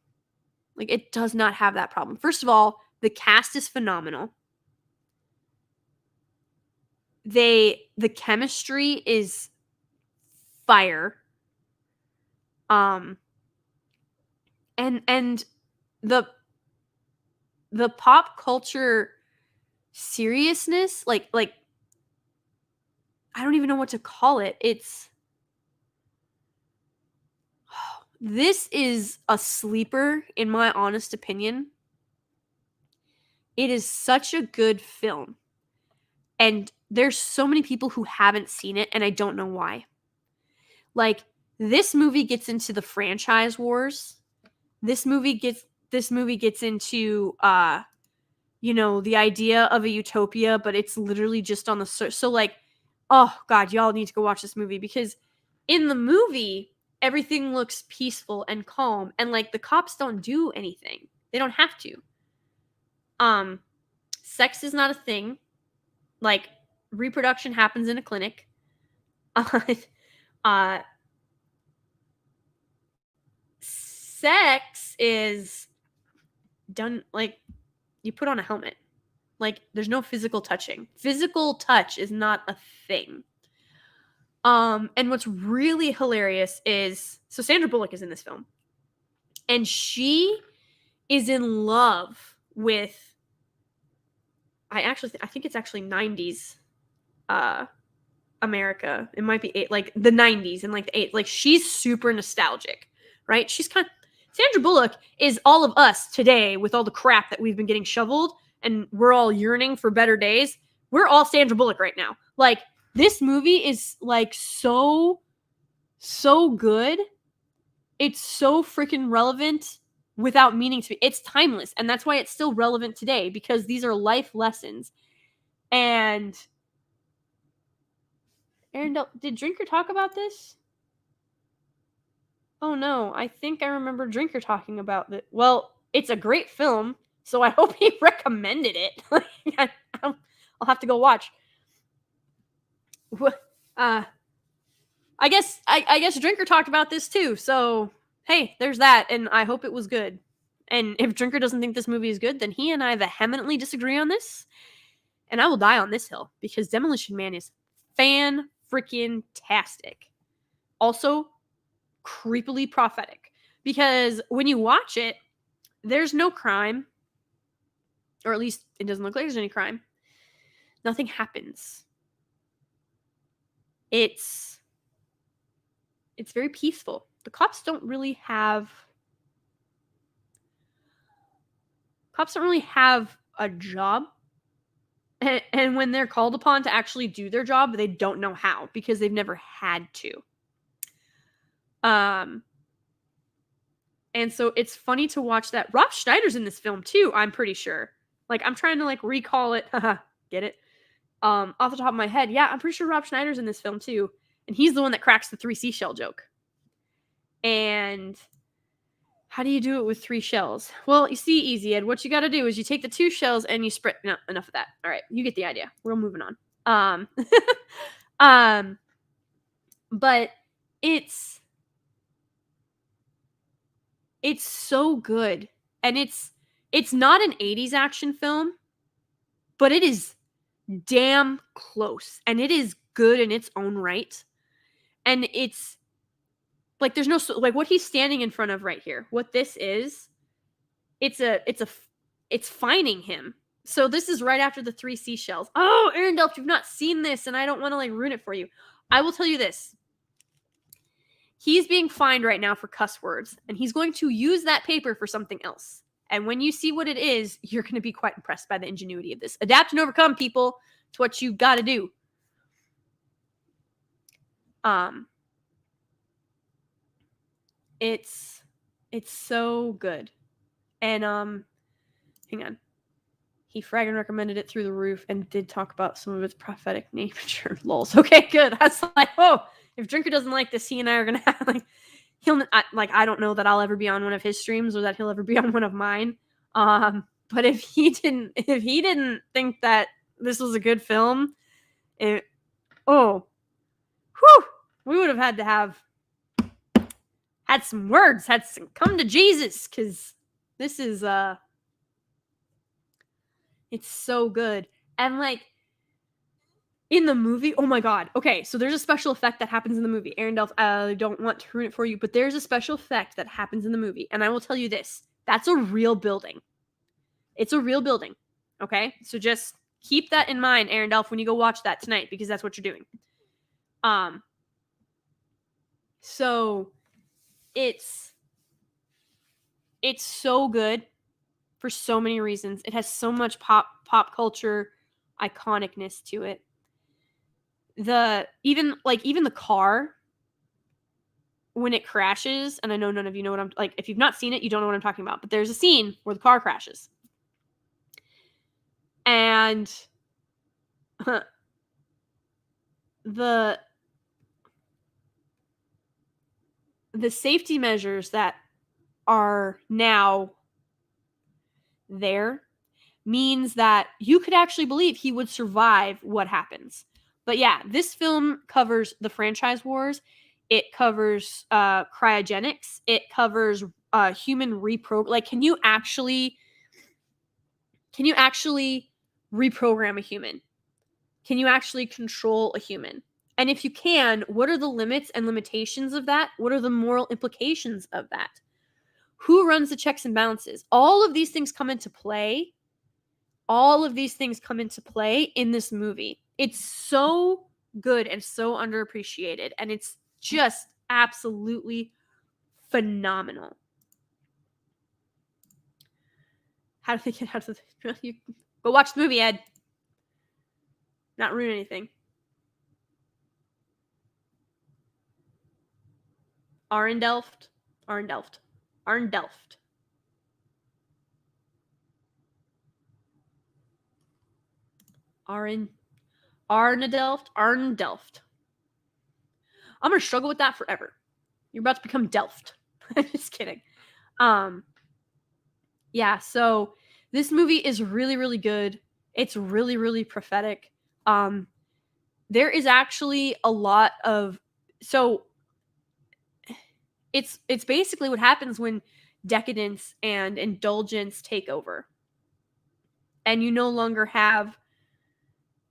It does not have that problem. First of all, the cast is phenomenal. The chemistry is fire. And the pop culture seriousness, I don't even know what to call it. This is a sleeper, in my honest opinion. It is such a good film. And there's so many people who haven't seen it, and I don't know why. This movie gets into the franchise wars. This movie gets into the idea of a utopia, but it's literally just on the so oh god, y'all need to go watch this movie, because in the movie everything looks peaceful and calm, and the cops don't do anything. They don't have to. Sex is not a thing. Reproduction happens in a clinic. Sex is done, you put on a helmet. There's no physical touching. Physical touch is not a thing. And what's really hilarious is, so Sandra Bullock is in this film, and she is in love with, I think it's actually 90s America. It might be the 90s and the 80s. She's super nostalgic, right? She's Sandra Bullock is all of us today, with all the crap that we've been getting shoveled, and we're all yearning for better days. We're all Sandra Bullock right now. This movie is so good. It's so freaking relevant without meaning to be. It's timeless, and that's why it's still relevant today, because these are life lessons. And Aaron, did Drinker talk about this? Oh no, I think I remember Drinker talking about it. Well, it's a great film, so I hope he recommended it. I'll have to go watch. I guess Drinker talked about this too. So hey, there's that, and I hope it was good. And if Drinker doesn't think this movie is good, then he and I vehemently disagree on this, and I will die on this hill, because Demolition Man is fan-freaking-tastic. Also, creepily prophetic, because when you watch it, there's no crime, or at least it doesn't look like there's any crime. Nothing happens. It's very peaceful. The cops don't really have a job. And when they're called upon to actually do their job, they don't know how because they've never had to. And so it's funny to watch that. Rob Schneider's in this film too, I'm pretty sure. Like, I'm trying to like recall it. Get it? Off the top of my head. Yeah, I'm pretty sure Rob Schneider's in this film too. And he's the one that cracks the 3 seashell joke. And how do you do it with 3 shells? Well, you see, Easy Ed, what you got to do is you take the 2 shells and you spread. No, enough of that. All right, you get the idea. We're moving on. But it's so good, and it's not an 80s action film, but it is damn close, and it is good in its own right. And it's like there's no like what he's standing in front of right here. What this is, it's finding him. So this is right after the 3 seashells. Oh, Arendelle, you've not seen this, and I don't want to like ruin it for you. I will tell you this. He's being fined right now for cuss words, and he's going to use that paper for something else. And when you see what it is, you're going to be quite impressed by the ingenuity of this. Adapt and overcome, people, to what you got to do. It's so good. And hang on. He fragging recommended it through the roof and did talk about some of its prophetic nature. Lols. Okay, good. I was like, oh, if Drinker doesn't like this, he and I are gonna have I don't know that I'll ever be on one of his streams or that he'll ever be on one of mine. But if he didn't think that this was a good film, we would have had to have had some words, had some come to Jesus, because this is it's so good. And like in the movie, oh my god. Okay, so there's a special effect that happens in the movie. Arendelle, I don't want to ruin it for you, but there's a special effect that happens in the movie. And I will tell you this. That's a real building. It's a real building. Okay? So just keep that in mind, Arendelle, when you go watch that tonight, because that's what you're doing. So it's so good for so many reasons. It has so much pop culture iconicness to it. Even the car when it crashes, and I know none of you know what I'm like, if you've not seen it, you don't know what I'm talking about, but there's a scene where the car crashes. And the safety measures that are now there means that you could actually believe he would survive what happens. But yeah, this film covers the franchise wars. It covers cryogenics. It covers human reprogram. Like, can you actually reprogram a human? Can you actually control a human? And if you can, what are the limits and limitations of that? What are the moral implications of that? Who runs the checks and balances? All of these things come into play. All of these things come into play in this movie. It's so good and so underappreciated, and it's just absolutely phenomenal. How do they get out of the... Go watch the movie, Ed. Not ruin anything. Arndelft. Arndelft. Arndelft. Arnadelft. Arndelft. I'm gonna struggle with that forever. You're about to become Delft. I'm just kidding. Yeah, so this movie is really, really good. It's really, really prophetic. There is actually a lot of... So it's basically what happens when decadence and indulgence take over. And you no longer have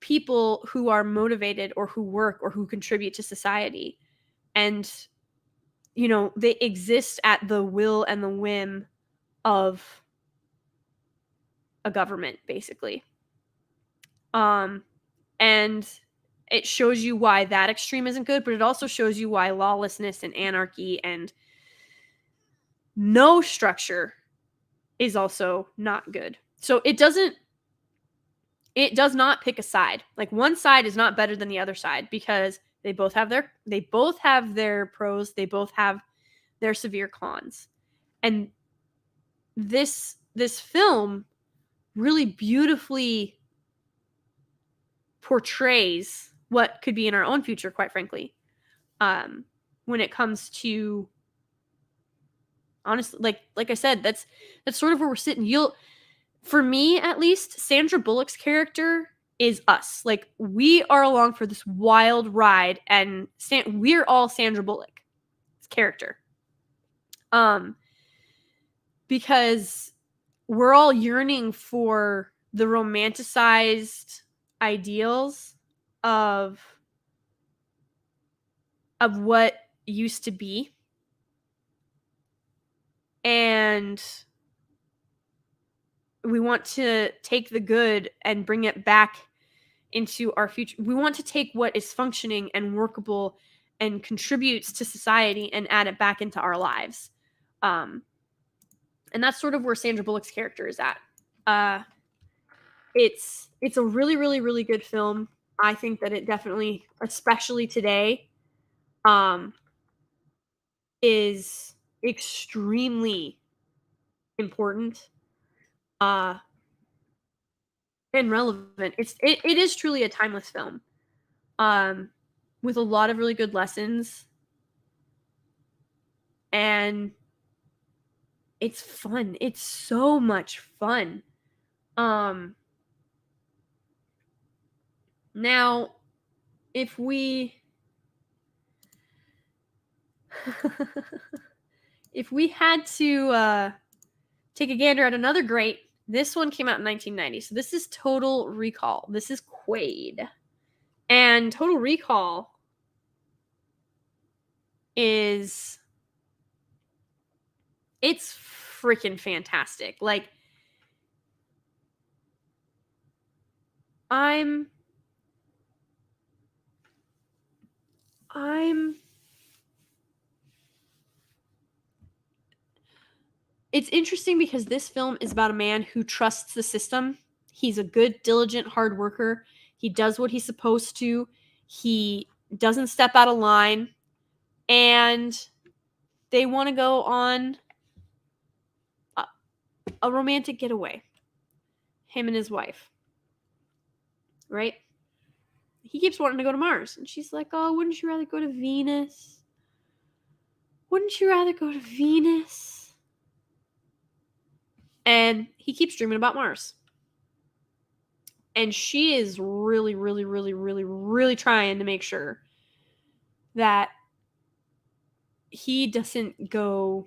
people who are motivated or who work or who contribute to society. And, you know, they exist at the will and the whim of a government, basically. And it shows you why that extreme isn't good, but it also shows you why lawlessness and anarchy and no structure is also not good. So it doesn't it does not pick a side. Like, one side is not better than the other side because they both have their pros, they both have their severe cons. And this film really beautifully portrays what could be in our own future, quite frankly. When it comes to, honestly, like I said, that's sort of where we're sitting. For me at least, Sandra Bullock's character is us. Like, we are along for this wild ride, and we're all Sandra Bullock's character. Because we're all yearning for the romanticized ideals of what used to be. And we want to take the good and bring it back into our future. We want to take what is functioning and workable and contributes to society and add it back into our lives. And that's sort of where Sandra Bullock's character is at. It's a really, really, really good film. I think that it definitely, especially today, is extremely important and relevant. It is truly a timeless film, with a lot of really good lessons, and it's fun. It's so much fun. Now, if we if we had to take a gander at another great, this one came out in 1990. So this is Total Recall. This is Quaid. And Total Recall it's freaking fantastic. Like, it's interesting because this film is about a man who trusts the system. He's a good, diligent, hard worker. He does what he's supposed to. He doesn't step out of line. And they want to go on a romantic getaway. Him and his wife. Right? He keeps wanting to go to Mars. And she's like, oh, wouldn't you rather go to Venus? Wouldn't you rather go to Venus? And he keeps dreaming about Mars. And she is really, really, really, really, really trying to make sure that he doesn't go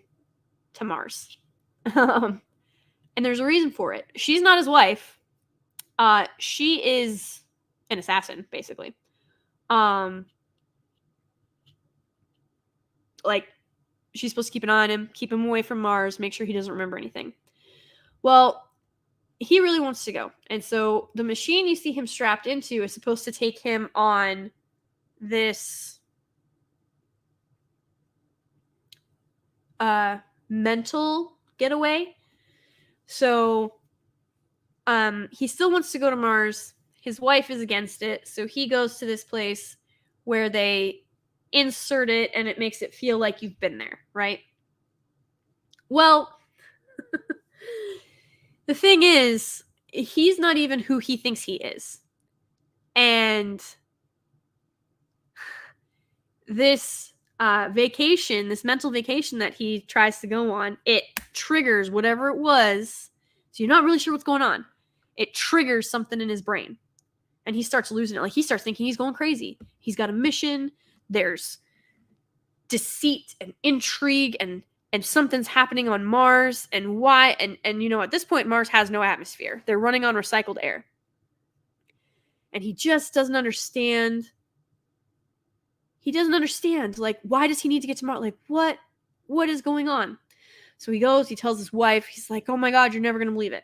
to Mars. And there's a reason for it. She's not his wife. She is an assassin, basically. Like, she's supposed to keep an eye on him, keep him away from Mars, make sure he doesn't remember anything. Well, he really wants to go. And so the machine you see him strapped into is supposed to take him on this mental getaway. So he still wants to go to Mars. His wife is against it. So he goes to this place where they insert it and it makes it feel like you've been there, right? Well, the thing is, he's not even who he thinks he is. And this vacation, this mental vacation that he tries to go on, it triggers whatever it was. So you're not really sure what's going on. It triggers something in his brain. And he starts losing it. Like, he starts thinking he's going crazy. He's got a mission. There's deceit and intrigue and something's happening on Mars, and why, and you know, at this point, Mars has no atmosphere. They're running on recycled air. And he just doesn't understand. He doesn't understand, like, why does he need to get to Mars? Like, what is going on? So he goes, he tells his wife, he's like, oh my God, you're never going to believe it.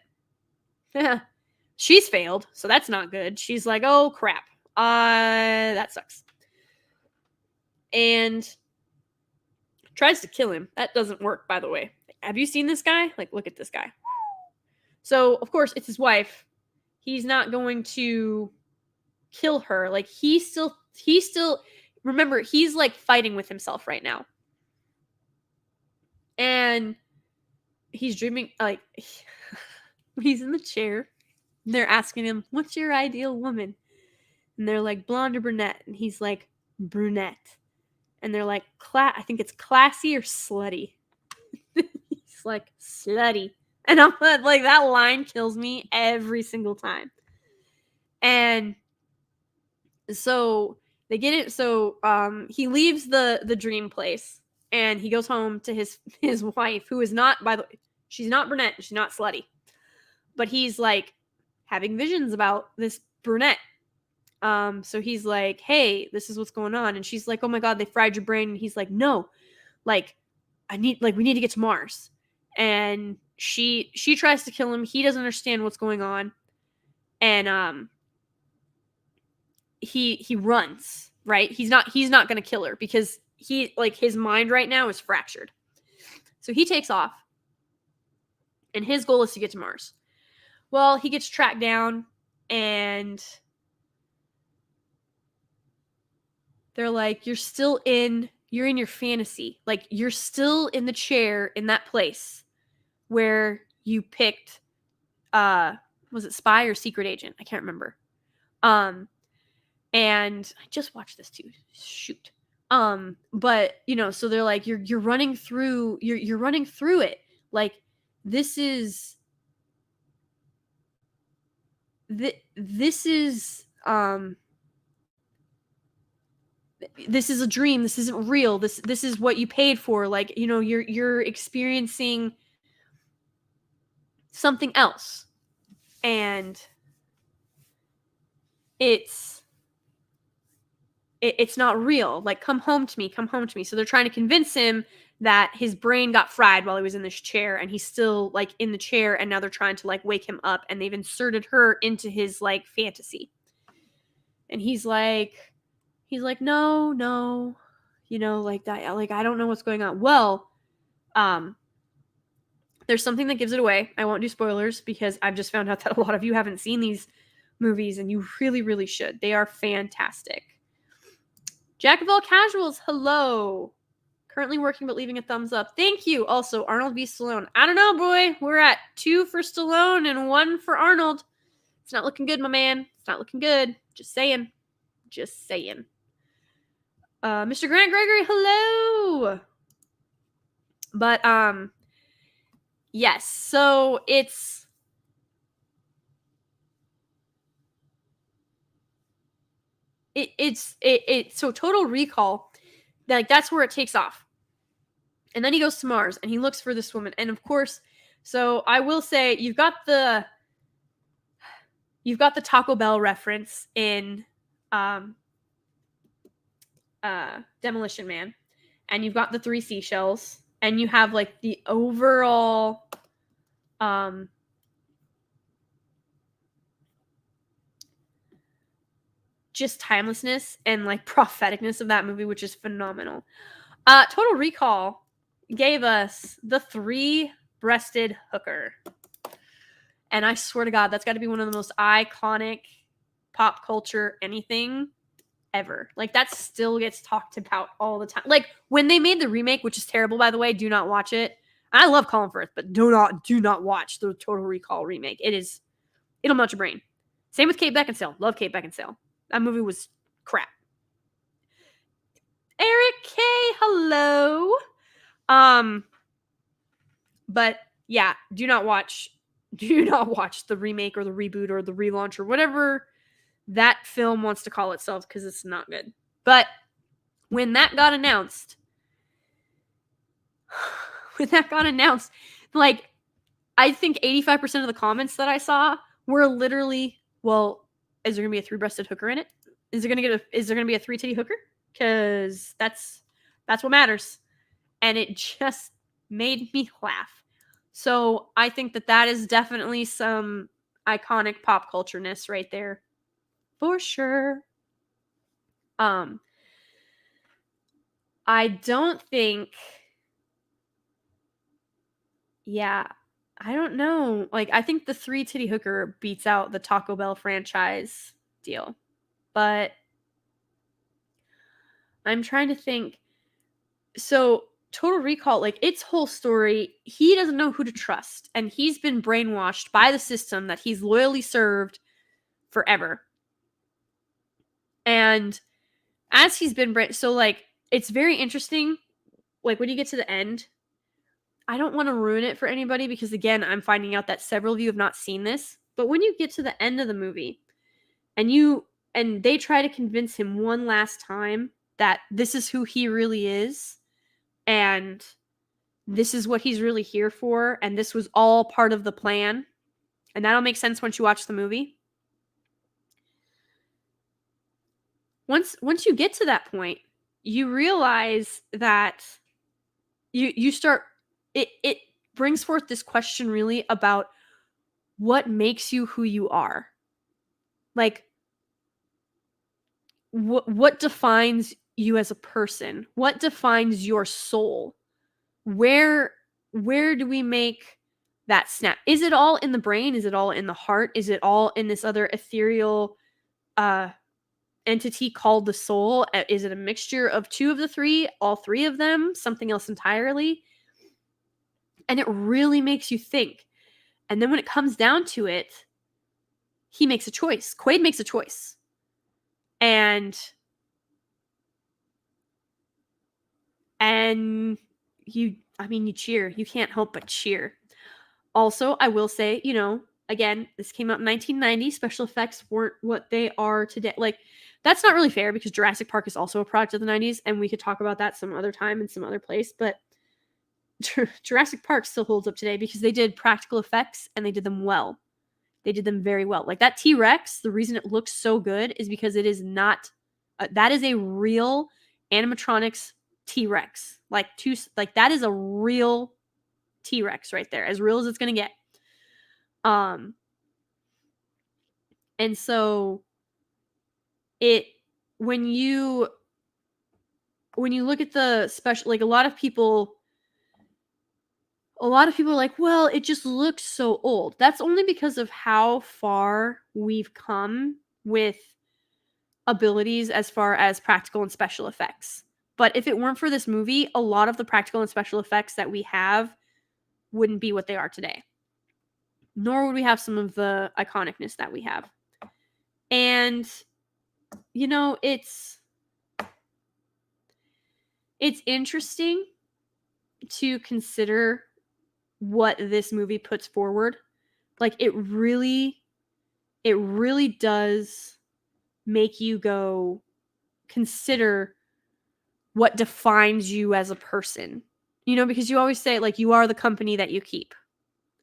She's failed, so that's not good. She's like, oh crap, that sucks. And tries to kill him. That doesn't work, by the way. Have you seen this guy? Like, look at this guy. So, of course, it's his wife. he's not going to kill her. Like he still remember, he's like fighting with himself right now. And he's dreaming, like he's in the chair. They're asking him, "What's your ideal woman?" And they're like, "Blonde or brunette?" And he's like, "Brunette." And they're like, I think it's classy or slutty. He's like, "Slutty." And I'm like, that line kills me every single time. And so they get it. So he leaves the dream place and he goes home to his wife, who is not, by the way, she's not brunette, she's not slutty, but he's like having visions about this brunette. So he's like, "Hey, this is what's going on." And she's like, "Oh my God, they fried your brain." And he's like, "No, like we need to get to Mars." And she tries to kill him. He doesn't understand what's going on. And he runs, right? He's not going to kill her because he, like, his mind right now is fractured. So he takes off. And his goal is to get to Mars. Well, he gets tracked down and they're like, you're in your fantasy. Like, you're still in the chair in that place where you picked, was it spy or secret agent? I can't remember. And I just watched this too. Shoot. But so they're like, you're running through, you're running through it. Like, this is this is a dream. This isn't real. This is what you paid for. Like, you're experiencing something else. And it's not real. Like, come home to me. So they're trying to convince him that his brain got fried while he was in this chair and he's still, like, in the chair, and now they're trying to, like, wake him up, and they've inserted her into his, like, fantasy. And he's like, no, like that, like, I don't know what's going on. Well, there's something that gives it away. I won't do spoilers because I've just found out that a lot of you haven't seen these movies, and you really, really should. They are fantastic. Jack of all casuals, hello. Currently working but leaving a thumbs up. Thank you. Also, Arnold v. Stallone. I don't know, boy. We're at 2 for Stallone and 1 for Arnold. It's not looking good, my man. It's not looking good. Just saying. Mr. Grant Gregory, hello. But yes. So it's so Total Recall, like, that's where it takes off. And then he goes to Mars and he looks for this woman. And of course, so I will say, you've got the Taco Bell reference in Demolition Man, and you've got the 3 seashells, and you have, like, the overall just timelessness and, like, propheticness of that movie, which is phenomenal. Total Recall gave us the 3-breasted hooker. And I swear to God, that's got to be one of the most iconic pop culture anything ever. Like, that still gets talked about all the time. Like, when they made the remake, which is terrible, by the way, do not watch it. I love Colin Firth, but do not watch the Total Recall remake. It'll melt your brain. Same with Kate Beckinsale. Love Kate Beckinsale. That movie was crap. Eric K, hello. But yeah, do not watch the remake or the reboot or the relaunch or whatever that film wants to call itself, because it's not good. But when that got announced, like, I think 85% of the comments that I saw were literally, well, is there gonna be a 3-breasted hooker in it? Is there gonna be a 3-titty hooker? Because that's what matters. And it just made me laugh. So I think that is definitely some iconic pop culture-ness right there. For sure. I don't think, yeah, I don't know. Like, I think the 3 titty hooker beats out the Taco Bell franchise deal. But I'm trying to think. So, Total Recall, like, its whole story, he doesn't know who to trust. And he's been brainwashed by the system that he's loyally served forever. And as he's been so, like, it's very interesting. Like, when you get to the end, I don't want to ruin it for anybody because, again, I'm finding out that several of you have not seen this. But when you get to the end of the movie and they try to convince him one last time that this is who he really is and this is what he's really here for and this was all part of the plan, and that'll make sense once you watch the movie. Once you get to that point, you realize that you start it brings forth this question really about what makes you who you are. Like, what defines you as a person? What defines your soul? Where do we make that snap? Is it all in the brain? Is it all in the heart? Is it all in this other ethereal entity called the soul? Is it a mixture of 2 of the 3, all 3 of them, something else entirely? And it really makes you think. And then when it comes down to it, he makes a choice. Quaid makes a choice. And you cheer. You can't help but cheer. Also, I will say, again, this came out in 1990. Special effects weren't what they are today. Like, that's not really fair because Jurassic Park is also a product of the 90s, and we could talk about that some other time in some other place. But Jurassic Park still holds up today because they did practical effects and they did them well. They did them very well. Like, that T-Rex, the reason it looks so good is because it is not that is a real animatronics T-Rex. Like, that is a real T-Rex right there, as real as it's gonna get. And so when you look at the special, like, a lot of people are like, well, it just looks so old. That's only because of how far we've come with abilities as far as practical and special effects. But if it weren't for this movie, a lot of the practical and special effects that we have wouldn't be what they are today. Nor would we have some of the iconicness that we have. And, it's interesting to consider what this movie puts forward. Like, it really does make you go consider what defines you as a person. Because you always say, like, you are the company that you keep.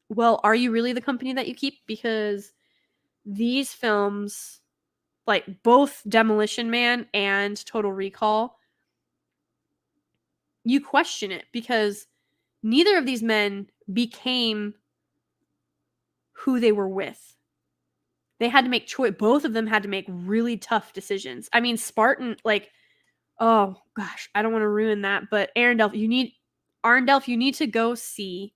Well, are you really the company that you keep? Because these films, like both Demolition Man and Total Recall, you question it because neither of these men became who they were with. They had to make choice. Both of them had to make really tough decisions. I mean, Spartan, like, oh gosh, I don't want to ruin that, but Arndell, you need to go see.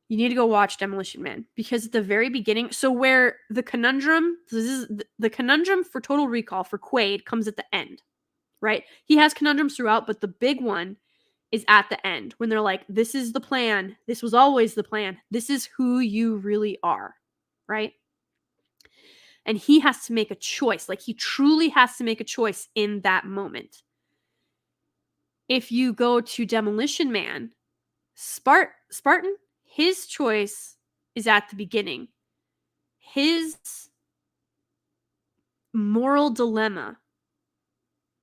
You need to go watch Demolition Man because at the very beginning, so where the conundrum, this is the conundrum for Total Recall for Quaid comes at the end, right? He has conundrums throughout, but the big one is at the end when they're like, this is the plan. This was always the plan. This is who you really are, right? And he has to make a choice. Like, he truly has to make a choice in that moment. If you go to Demolition Man, Spartan, his choice is at the beginning. His moral dilemma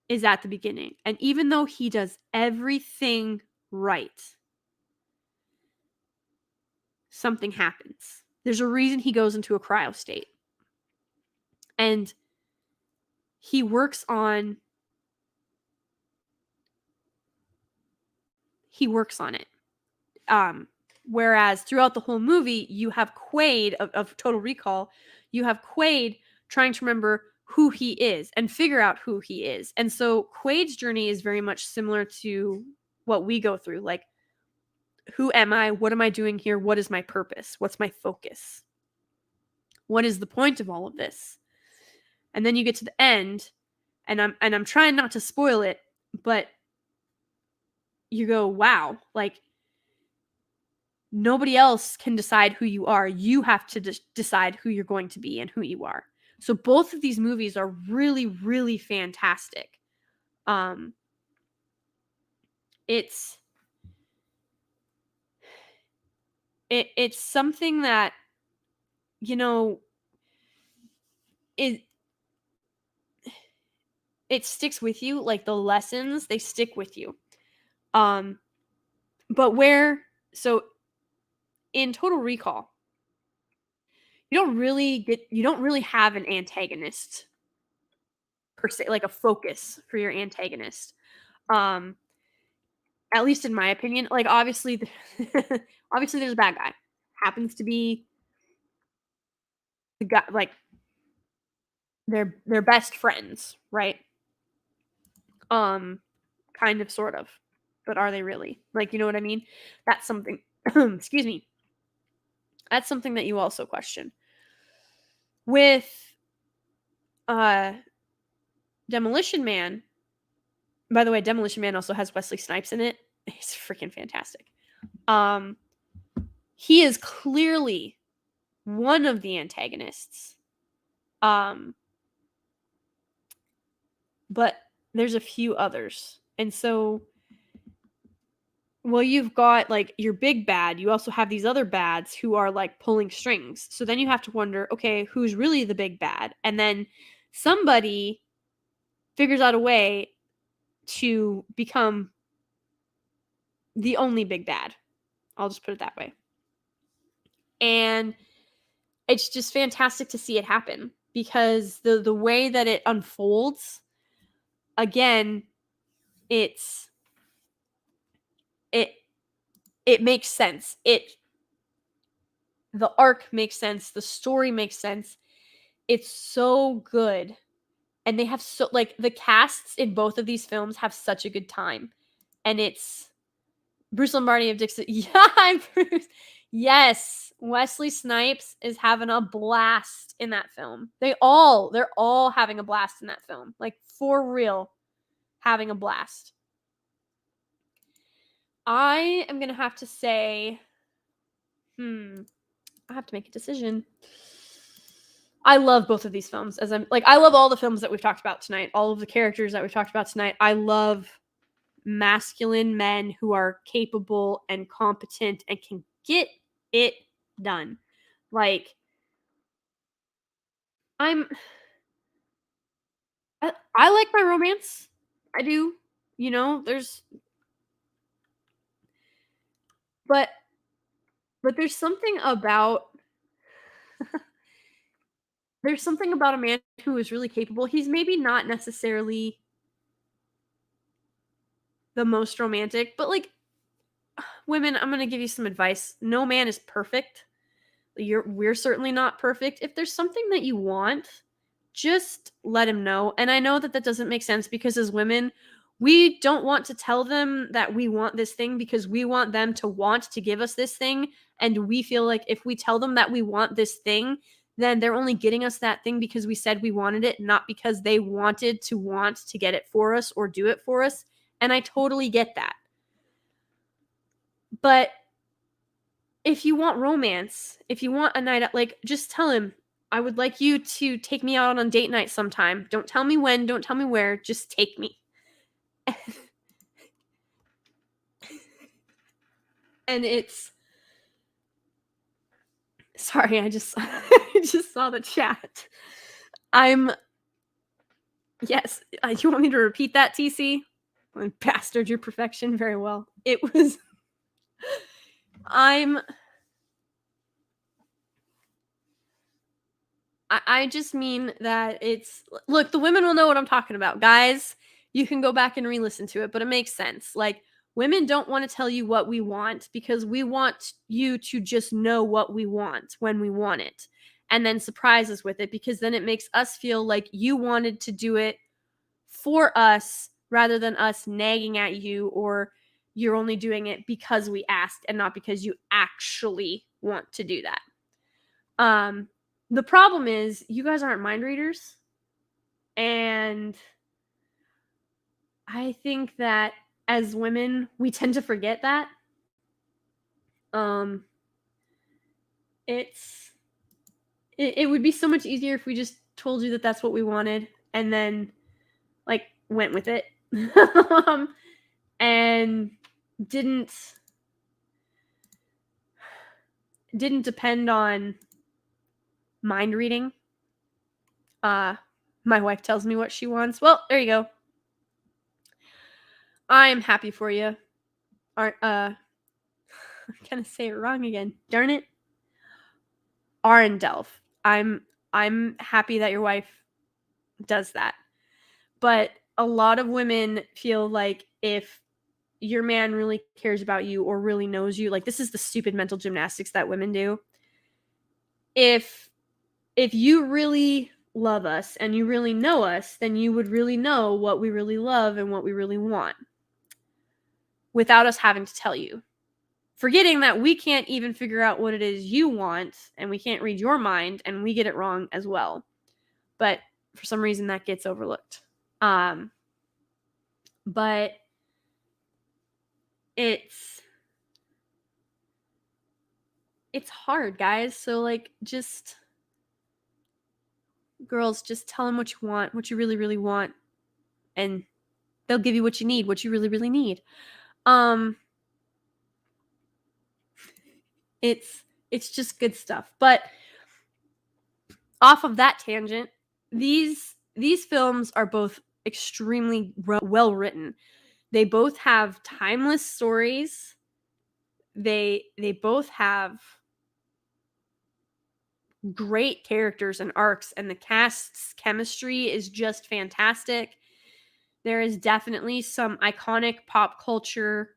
is at the beginning. And even though he does everything right, something happens. There's a reason he goes into a cryo state. And he works on it. Whereas throughout the whole movie, you have Quaid of Total Recall, you have Quaid trying to remember who he is and figure out who he is. And so Quaid's journey is very much similar to what we go through. Like, Who am I? What am I doing here? What is my purpose? What's my focus? What is the point of all of this? And then you get to the end, and I'm trying not to spoil it, but you go, wow, like nobody else can decide who you are. You have to decide who you're going to be and who you are. So both of these movies are really, really fantastic. It's it's something that, you know, it sticks with you. Like the lessons, they stick with you. But so in Total Recall, you don't really have an antagonist per se, like a focus for your antagonist. Um, at least in my opinion, like obviously, obviously there's a bad guy. Happens to be the guy, like they're best friends, right? Um, kind of, sort of, but are they really? Like, you know what I mean? That's something. Excuse me. That's something that you also question with uh Demolition Man. By the way, Demolition Man also has Wesley Snipes in it. He's freaking fantastic. He is clearly one of the antagonists. But there's a few others. And so, well, you've got like your big bad, you also have these other bads who are like pulling strings. So then you have to wonder, okay, who's really the big bad? And then somebody figures out a way to become the only big bad. I'll just put it that way. And it's just fantastic to see it happen because the way that it unfolds, again, it makes sense. The arc makes sense, the story makes sense. It's so good. And they have so, like, the casts in both of these films have such a good time. And it's Bruce Lombardi of Dixon. Yeah, Bruce. Yes, Wesley Snipes is having a blast in that film. They're all having a blast in that film. Like, for real, having a blast. I am gonna have to say, I have to make a decision. I love both of these films. I love all the films that we've talked about tonight, all of the characters that we've talked about tonight. I love masculine men who are capable and competent and can get it done. Like, I like my romance. I do. You know, but there's something about a man who is really capable. He's maybe not necessarily the most romantic, but like, women, I'm going to give you some advice. No man is perfect. We're certainly not perfect. If there's something that you want, just let him know. And I know that doesn't make sense because as women, we don't want to tell them that we want this thing because we want them to want to give us this thing. And we feel like if we tell them that we want this thing, then they're only getting us that thing because we said we wanted it, not because they wanted to want to get it for us or do it for us. And I totally get that. But if you want romance, if you want a night out, like, just tell him, I would like you to take me out on date night sometime. Don't tell me when, don't tell me where, just take me. And it's, sorry, I just I just saw the chat. Yes, you want me to repeat that, TC? I bastard your perfection very well. It was, I just mean that look, the women will know what I'm talking about. Guys, you can go back and re-listen to it, but it makes sense. Like, women don't want to tell you what we want because we want you to just know what we want when we want it and then surprise us with it, because then it makes us feel like you wanted to do it for us rather than us nagging at you or you're only doing it because we asked and not because you actually want to do that. The problem is you guys aren't mind readers, and I think that as women, we tend to forget that. It would be so much easier if we just told you that that's what we wanted and then like went with it. And didn't depend on mind reading. My wife tells me what she wants. Well, there you go. I'm happy for you. I'm gonna say it wrong again. Darn it. Arndell. I'm happy that your wife does that. But a lot of women feel like if your man really cares about you or really knows you, like this is the stupid mental gymnastics that women do. If you really love us and you really know us, then you would really know what we really love and what we really want without us having to tell you. Forgetting that we can't even figure out what it is you want and we can't read your mind and we get it wrong as well. But for some reason that gets overlooked. But it's hard, guys. So like just girls, just tell them what you want, what you really, really want, and they'll give you what you need, what you really, really need. It's just good stuff. But off of that tangent, these films are both extremely well written. They both have timeless stories. They both have great characters and arcs, and the cast's chemistry is just fantastic. There is definitely some iconic pop culture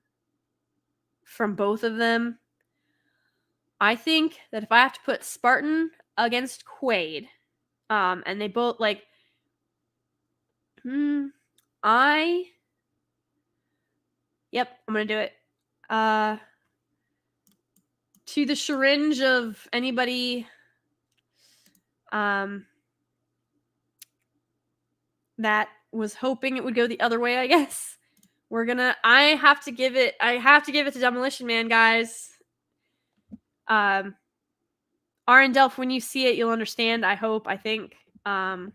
from both of them. I think that if I have to put Spartan against Quaid, and they both like, I'm gonna do it. To the syringe of anybody that was hoping it would go the other way, I guess. I have to give it to Demolition Man, guys. Arndell, when you see it, you'll understand, I think. John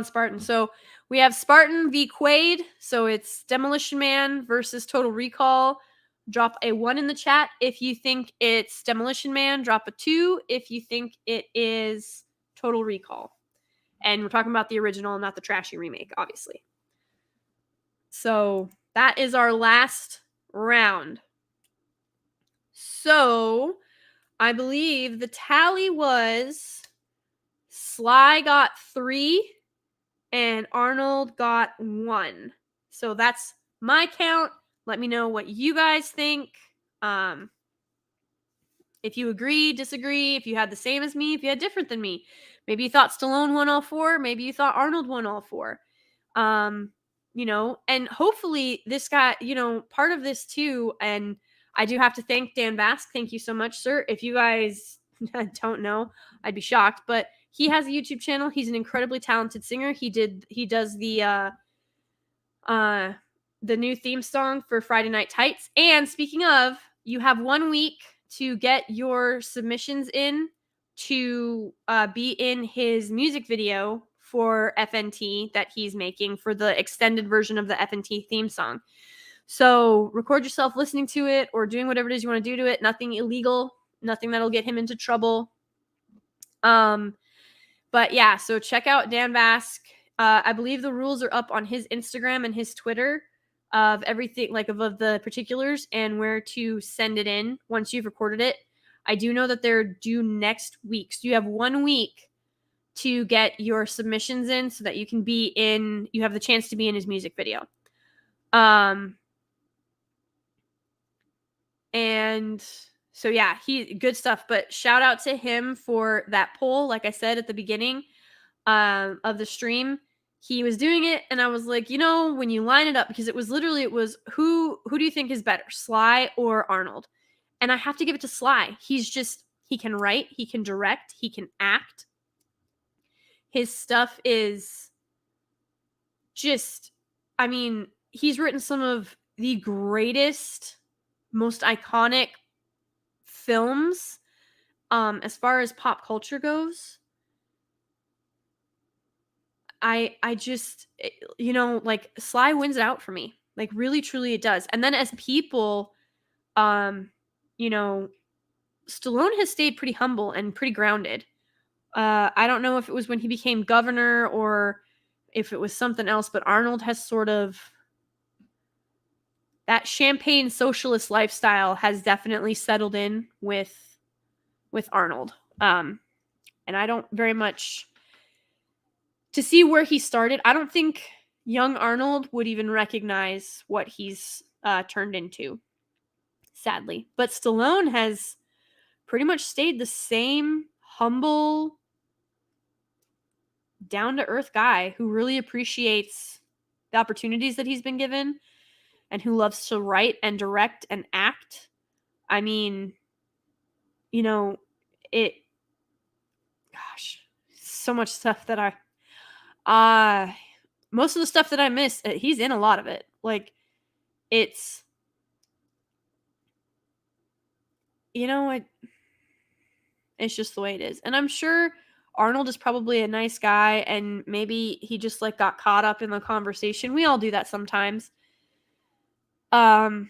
Spartan. So we have Spartan v. Quaid. So it's Demolition Man versus Total Recall. Drop a 1 in the chat if you think it's Demolition Man. Drop a 2 if you think it is Total Recall. And we're talking about the original, not the trashy remake, obviously. So that is our last round. So I believe the tally was Sly got 3 and Arnold got 1. So that's my count. Let me know what you guys think. If you agree, disagree, if you had the same as me, if you had different than me. Maybe you thought Stallone won all 4. Maybe you thought Arnold won all 4. And hopefully this guy, part of this too, and I do have to thank Dan Bask. Thank you so much, sir. If you guys don't know, I'd be shocked, but he has a YouTube channel. He's an incredibly talented singer. He does the new theme song for Friday Night Tights. And speaking of, you have 1 week to get your submissions in to be in his music video for FNT that he's making for the extended version of the FNT theme song. So record yourself listening to it or doing whatever it is you want to do to it. Nothing illegal, nothing that'll get him into trouble. But yeah, so check out Dan Bask. I believe the rules are up on his Instagram and his Twitter of everything, like of the particulars and where to send it in once you've recorded it. I do know that they're due next week. So you have 1 week to get your submissions in so that you have the chance to be in his music video. And so yeah, good stuff. But shout out to him for that poll. Like I said at the beginning of the stream, he was doing it, and I was like, when you line it up, because it was who do you think is better, Sly or Arnold? And I have to give it to Sly. He can write, he can direct, he can act. His stuff is just, I mean, he's written some of the greatest, most iconic films as far as pop culture goes. I just, like, Sly wins it out for me. Like, really, truly, it does. And then as people, um, you know, Stallone has stayed pretty humble and pretty grounded. I don't know if it was when he became governor or if it was something else, but Arnold has sort of, that champagne socialist lifestyle has definitely settled in with Arnold. And I don't very much, to see where he started, I don't think young Arnold would even recognize what he's turned into, sadly. But Stallone has pretty much stayed the same humble, down to earth guy who really appreciates the opportunities that he's been given and who loves to write and direct and act. I mean, it, gosh, so much stuff that most of the stuff that I miss, he's in a lot of it. Like, it's, it's just the way it is. And I'm sure Arnold is probably a nice guy, and maybe he just, like, got caught up in the conversation. We all do that sometimes. But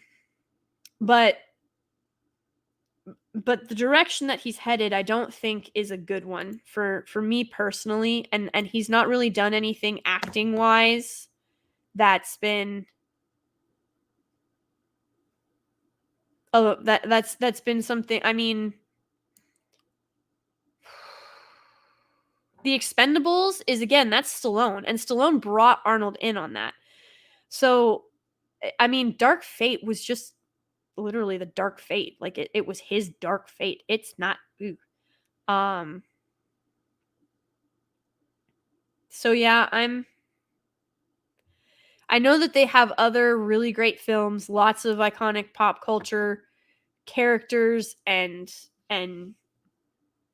the direction that he's headed, I don't think is a good one for me personally. And he's not really done anything acting wise that's been that's been something. I mean, The Expendables is, again, that's Stallone, and Stallone brought Arnold in on that. So, I mean, Dark Fate was just literally the Dark Fate. Like, it was his Dark Fate. It's not, ooh. So yeah, I know that they have other really great films, lots of iconic pop culture characters and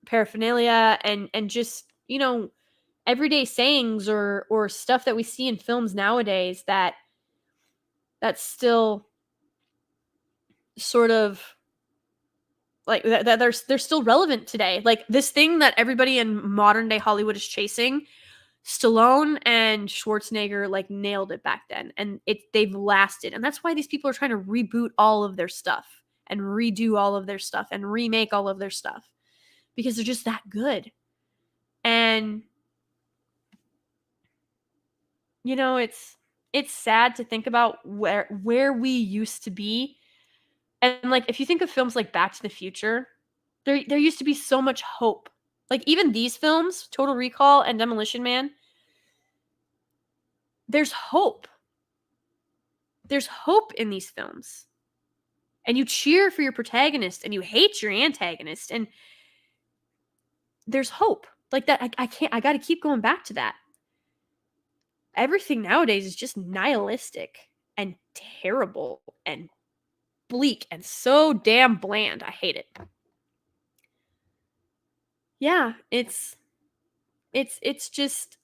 paraphernalia and just, everyday sayings or stuff that we see in films nowadays that's still sort of like that they're still relevant today. Like, this thing that everybody in modern day Hollywood is chasing, Stallone and Schwarzenegger, like, nailed it back then, and they've lasted. And that's why these people are trying to reboot all of their stuff and redo all of their stuff and remake all of their stuff, because they're just that good. And it's sad to think about where we used to be. And, like, if you think of films like Back to the Future, there used to be so much hope. Like, even these films, Total Recall and Demolition Man, there's hope. There's hope in these films. And you cheer for your protagonist and you hate your antagonist, and there's hope. Like that, I got to keep going back to that. Everything nowadays is just nihilistic and terrible and bleak and so damn bland. I hate it. Yeah, it's just,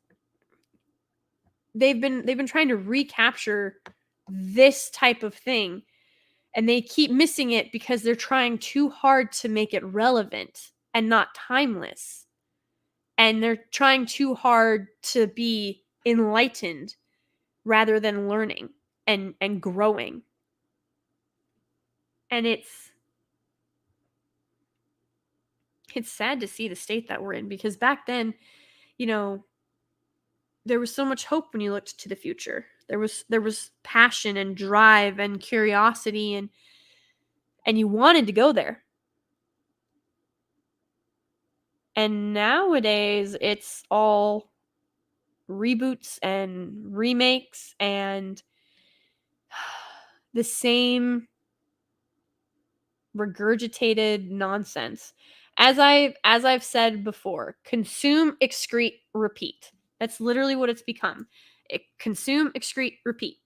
they've been trying to recapture this type of thing, and they keep missing it because they're trying too hard to make it relevant and not timeless. And they're trying too hard to be enlightened rather than learning and growing. And it's sad to see the state that we're in, because back then, there was so much hope when you looked to the future. There was passion and drive and curiosity, and you wanted to go there. And nowadays it's all reboots and remakes and the same regurgitated nonsense. As I've said before, consume, excrete, repeat. That's literally what it's become. Consume, excrete, repeat.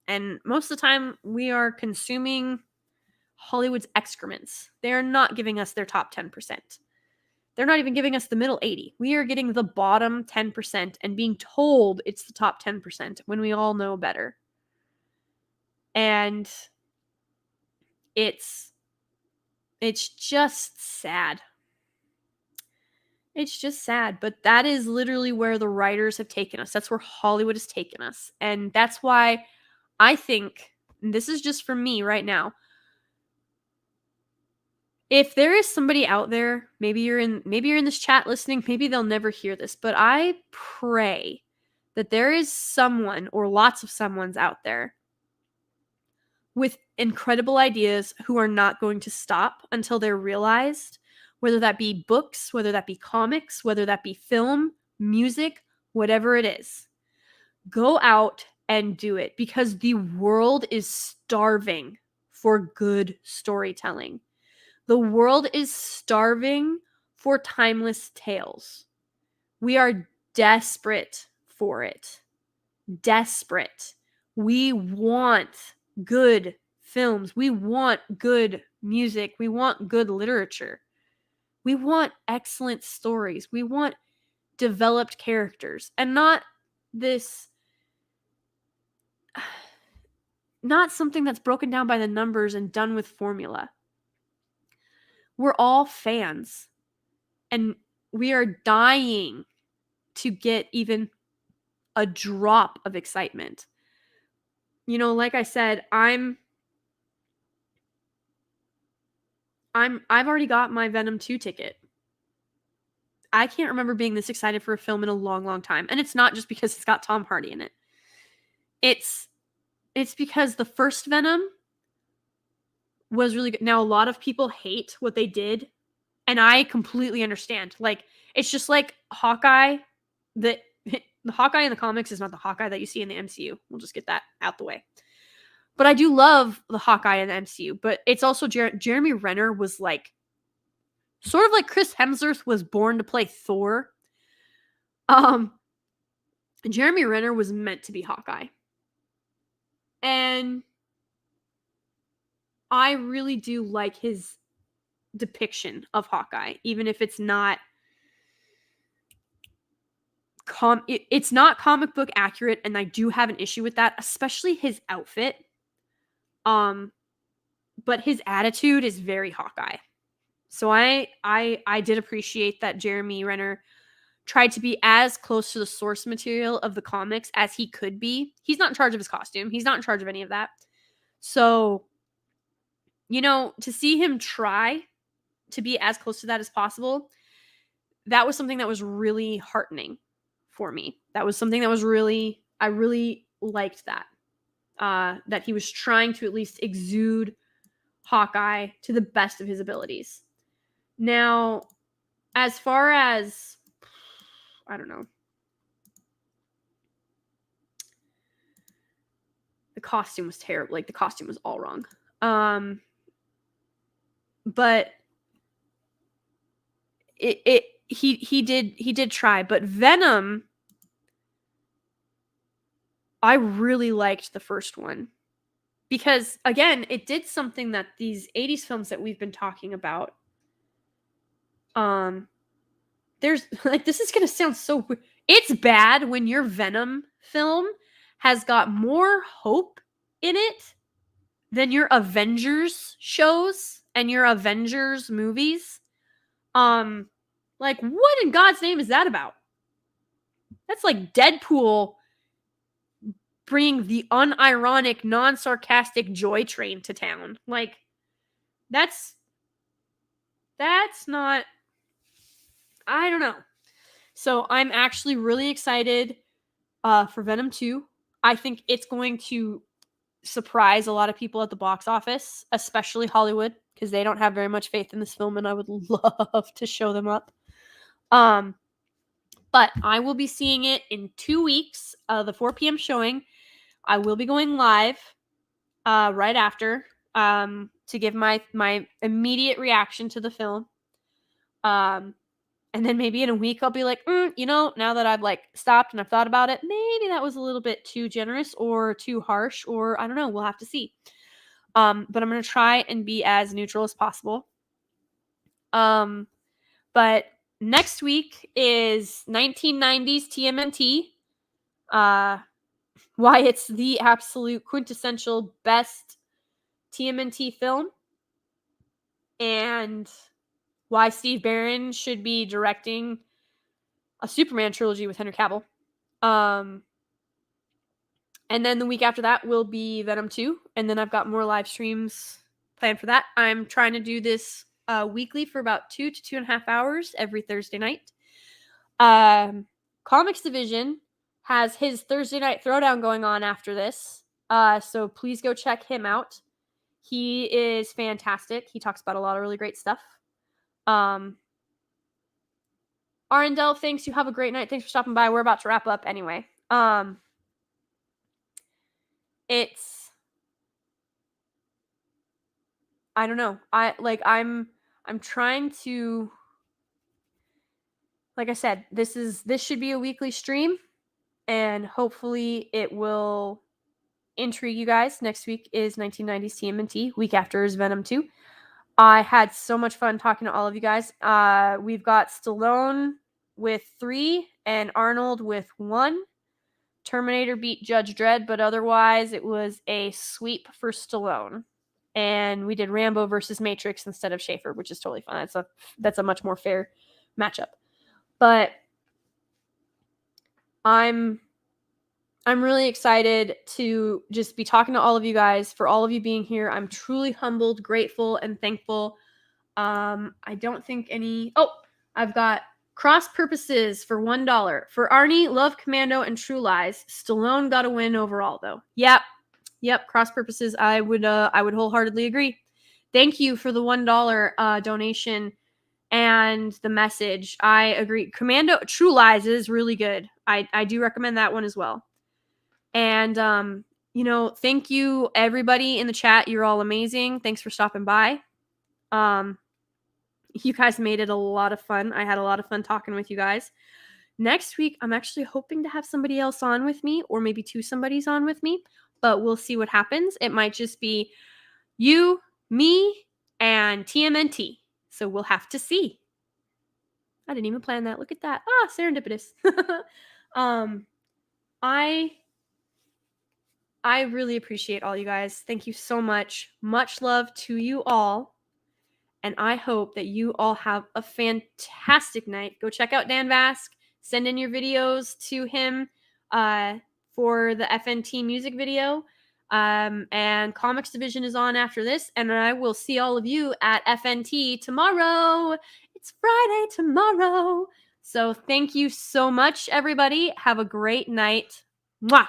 And most of the time, we are consuming Hollywood's excrements. They are not giving us their top 10%. They're not even giving us the middle 80. We are getting the bottom 10% and being told it's the top 10% when we all know better. And it's just sad. It's just sad, but that is literally where the writers have taken us. That's where Hollywood has taken us. And that's why I think, and this is just for me right now, if there is somebody out there, maybe you're in this chat listening, maybe they'll never hear this, but I pray that there is someone or lots of someones out there with incredible ideas who are not going to stop until they're realized, whether that be books, whether that be comics, whether that be film, music, whatever it is. Go out and do it, because the world is starving for good storytelling. The world is starving for timeless tales. We are desperate for it. Desperate. We want good films. We want good music. We want good literature. We want excellent stories. We want developed characters, and not something that's broken down by the numbers and done with formula. We're all fans, and we are dying to get even a drop of excitement. You know, like I said, I've already got my Venom 2 ticket. I can't remember being this excited for a film in a long, long time. And it's not just because it's got Tom Hardy in it. It's because the first Venom was really good. Now, a lot of people hate what they did, and I completely understand. Like, it's just like Hawkeye. The Hawkeye in the comics is not the Hawkeye that you see in the MCU. We'll just get that out the way. But I do love the Hawkeye in the MCU. But it's also Jeremy Renner was like, sort of like Chris Hemsworth was born to play Thor. Jeremy Renner was meant to be Hawkeye. And I really do like his depiction of Hawkeye, even if it's not it's not comic book accurate, and I do have an issue with that, especially his outfit. But his attitude is very Hawkeye. So I did appreciate that Jeremy Renner tried to be as close to the source material of the comics as he could be. He's not in charge of his costume. He's not in charge of any of that. So, you know, to see him try to be as close to that as possible, that was something that was really heartening for me. That was something that was I really liked that. That he was trying to at least exude Hawkeye to the best of his abilities. Now, as far as, I don't know, the costume was terrible. Like, the costume was all wrong. But he did try. But Venom, I really liked the first one, because again, it did something that these 80s films that we've been talking about, there's like, this is gonna sound so weird. It's bad when your Venom film has got more hope in it than your Avengers shows and your Avengers movies. Like, what in God's name is that about? That's like Deadpool bringing the unironic, non-sarcastic joy train to town. Like, that's not, I don't know. So I'm actually really excited for Venom 2. I think it's going to surprise a lot of people at the box office, especially Hollywood, because they don't have very much faith in this film, and I would love to show them up. But I will be seeing it in 2 weeks, the 4 p.m. showing. I will be going live right after to give my immediate reaction to the film. And And then maybe in a week I'll be like, now that I've like stopped and I've thought about it, maybe that was a little bit too generous or too harsh, or I don't know. We'll have to see. But I'm going to try and be as neutral as possible. But next week is 1990s TMNT. Why it's the absolute quintessential best TMNT film, and why Steve Barron should be directing a Superman trilogy with Henry Cavill. And then the week after that will be Venom 2, and then I've got more live streams planned for that. I'm trying to do this weekly for about 2 to 2.5 hours every Thursday night. Comics Division has his Thursday night throwdown going on after this, so please go check him out. He is fantastic. He talks about a lot of really great stuff. Arndell, thanks. You have a great night. Thanks for stopping by. We're about to wrap up anyway. It's, I don't know. I'm trying to, like I said, this should be a weekly stream, and hopefully it will intrigue you guys. Next week is 1990s TMNT. Week after is Venom 2. I had so much fun talking to all of you guys. We've got Stallone with 3 and Arnold with 1. Terminator beat Judge Dredd, but otherwise it was a sweep for Stallone. And we did Rambo versus Matrix instead of Schaefer, which is totally fun. That's a much more fair matchup. But I'm really excited to just be talking to all of you guys, for all of you being here. I'm truly humbled, grateful, and thankful. I don't think any... Oh, I've got Cross Purposes for $1. For Arnie, Love, Commando, and True Lies. Stallone got a win overall, though. Yep, Cross Purposes. I would wholeheartedly agree. Thank you for the $1 donation and the message. I agree. Commando, True Lies is really good. I do recommend that one as well. And, thank you, everybody in the chat. You're all amazing. Thanks for stopping by. You guys made it a lot of fun. I had a lot of fun talking with you guys. Next week, I'm actually hoping to have somebody else on with me, or maybe 2 somebodies on with me, but we'll see what happens. It might just be you, me, and TMNT. So we'll have to see. I didn't even plan that. Look at that. Serendipitous. I really appreciate all you guys. Thank you so much. Much love to you all. And I hope that you all have a fantastic night. Go check out Dan Vask. Send in your videos to him for the FNT music video. And Comics Division is on after this. And I will see all of you at FNT tomorrow. It's Friday tomorrow. So thank you so much, everybody. Have a great night. Mwah!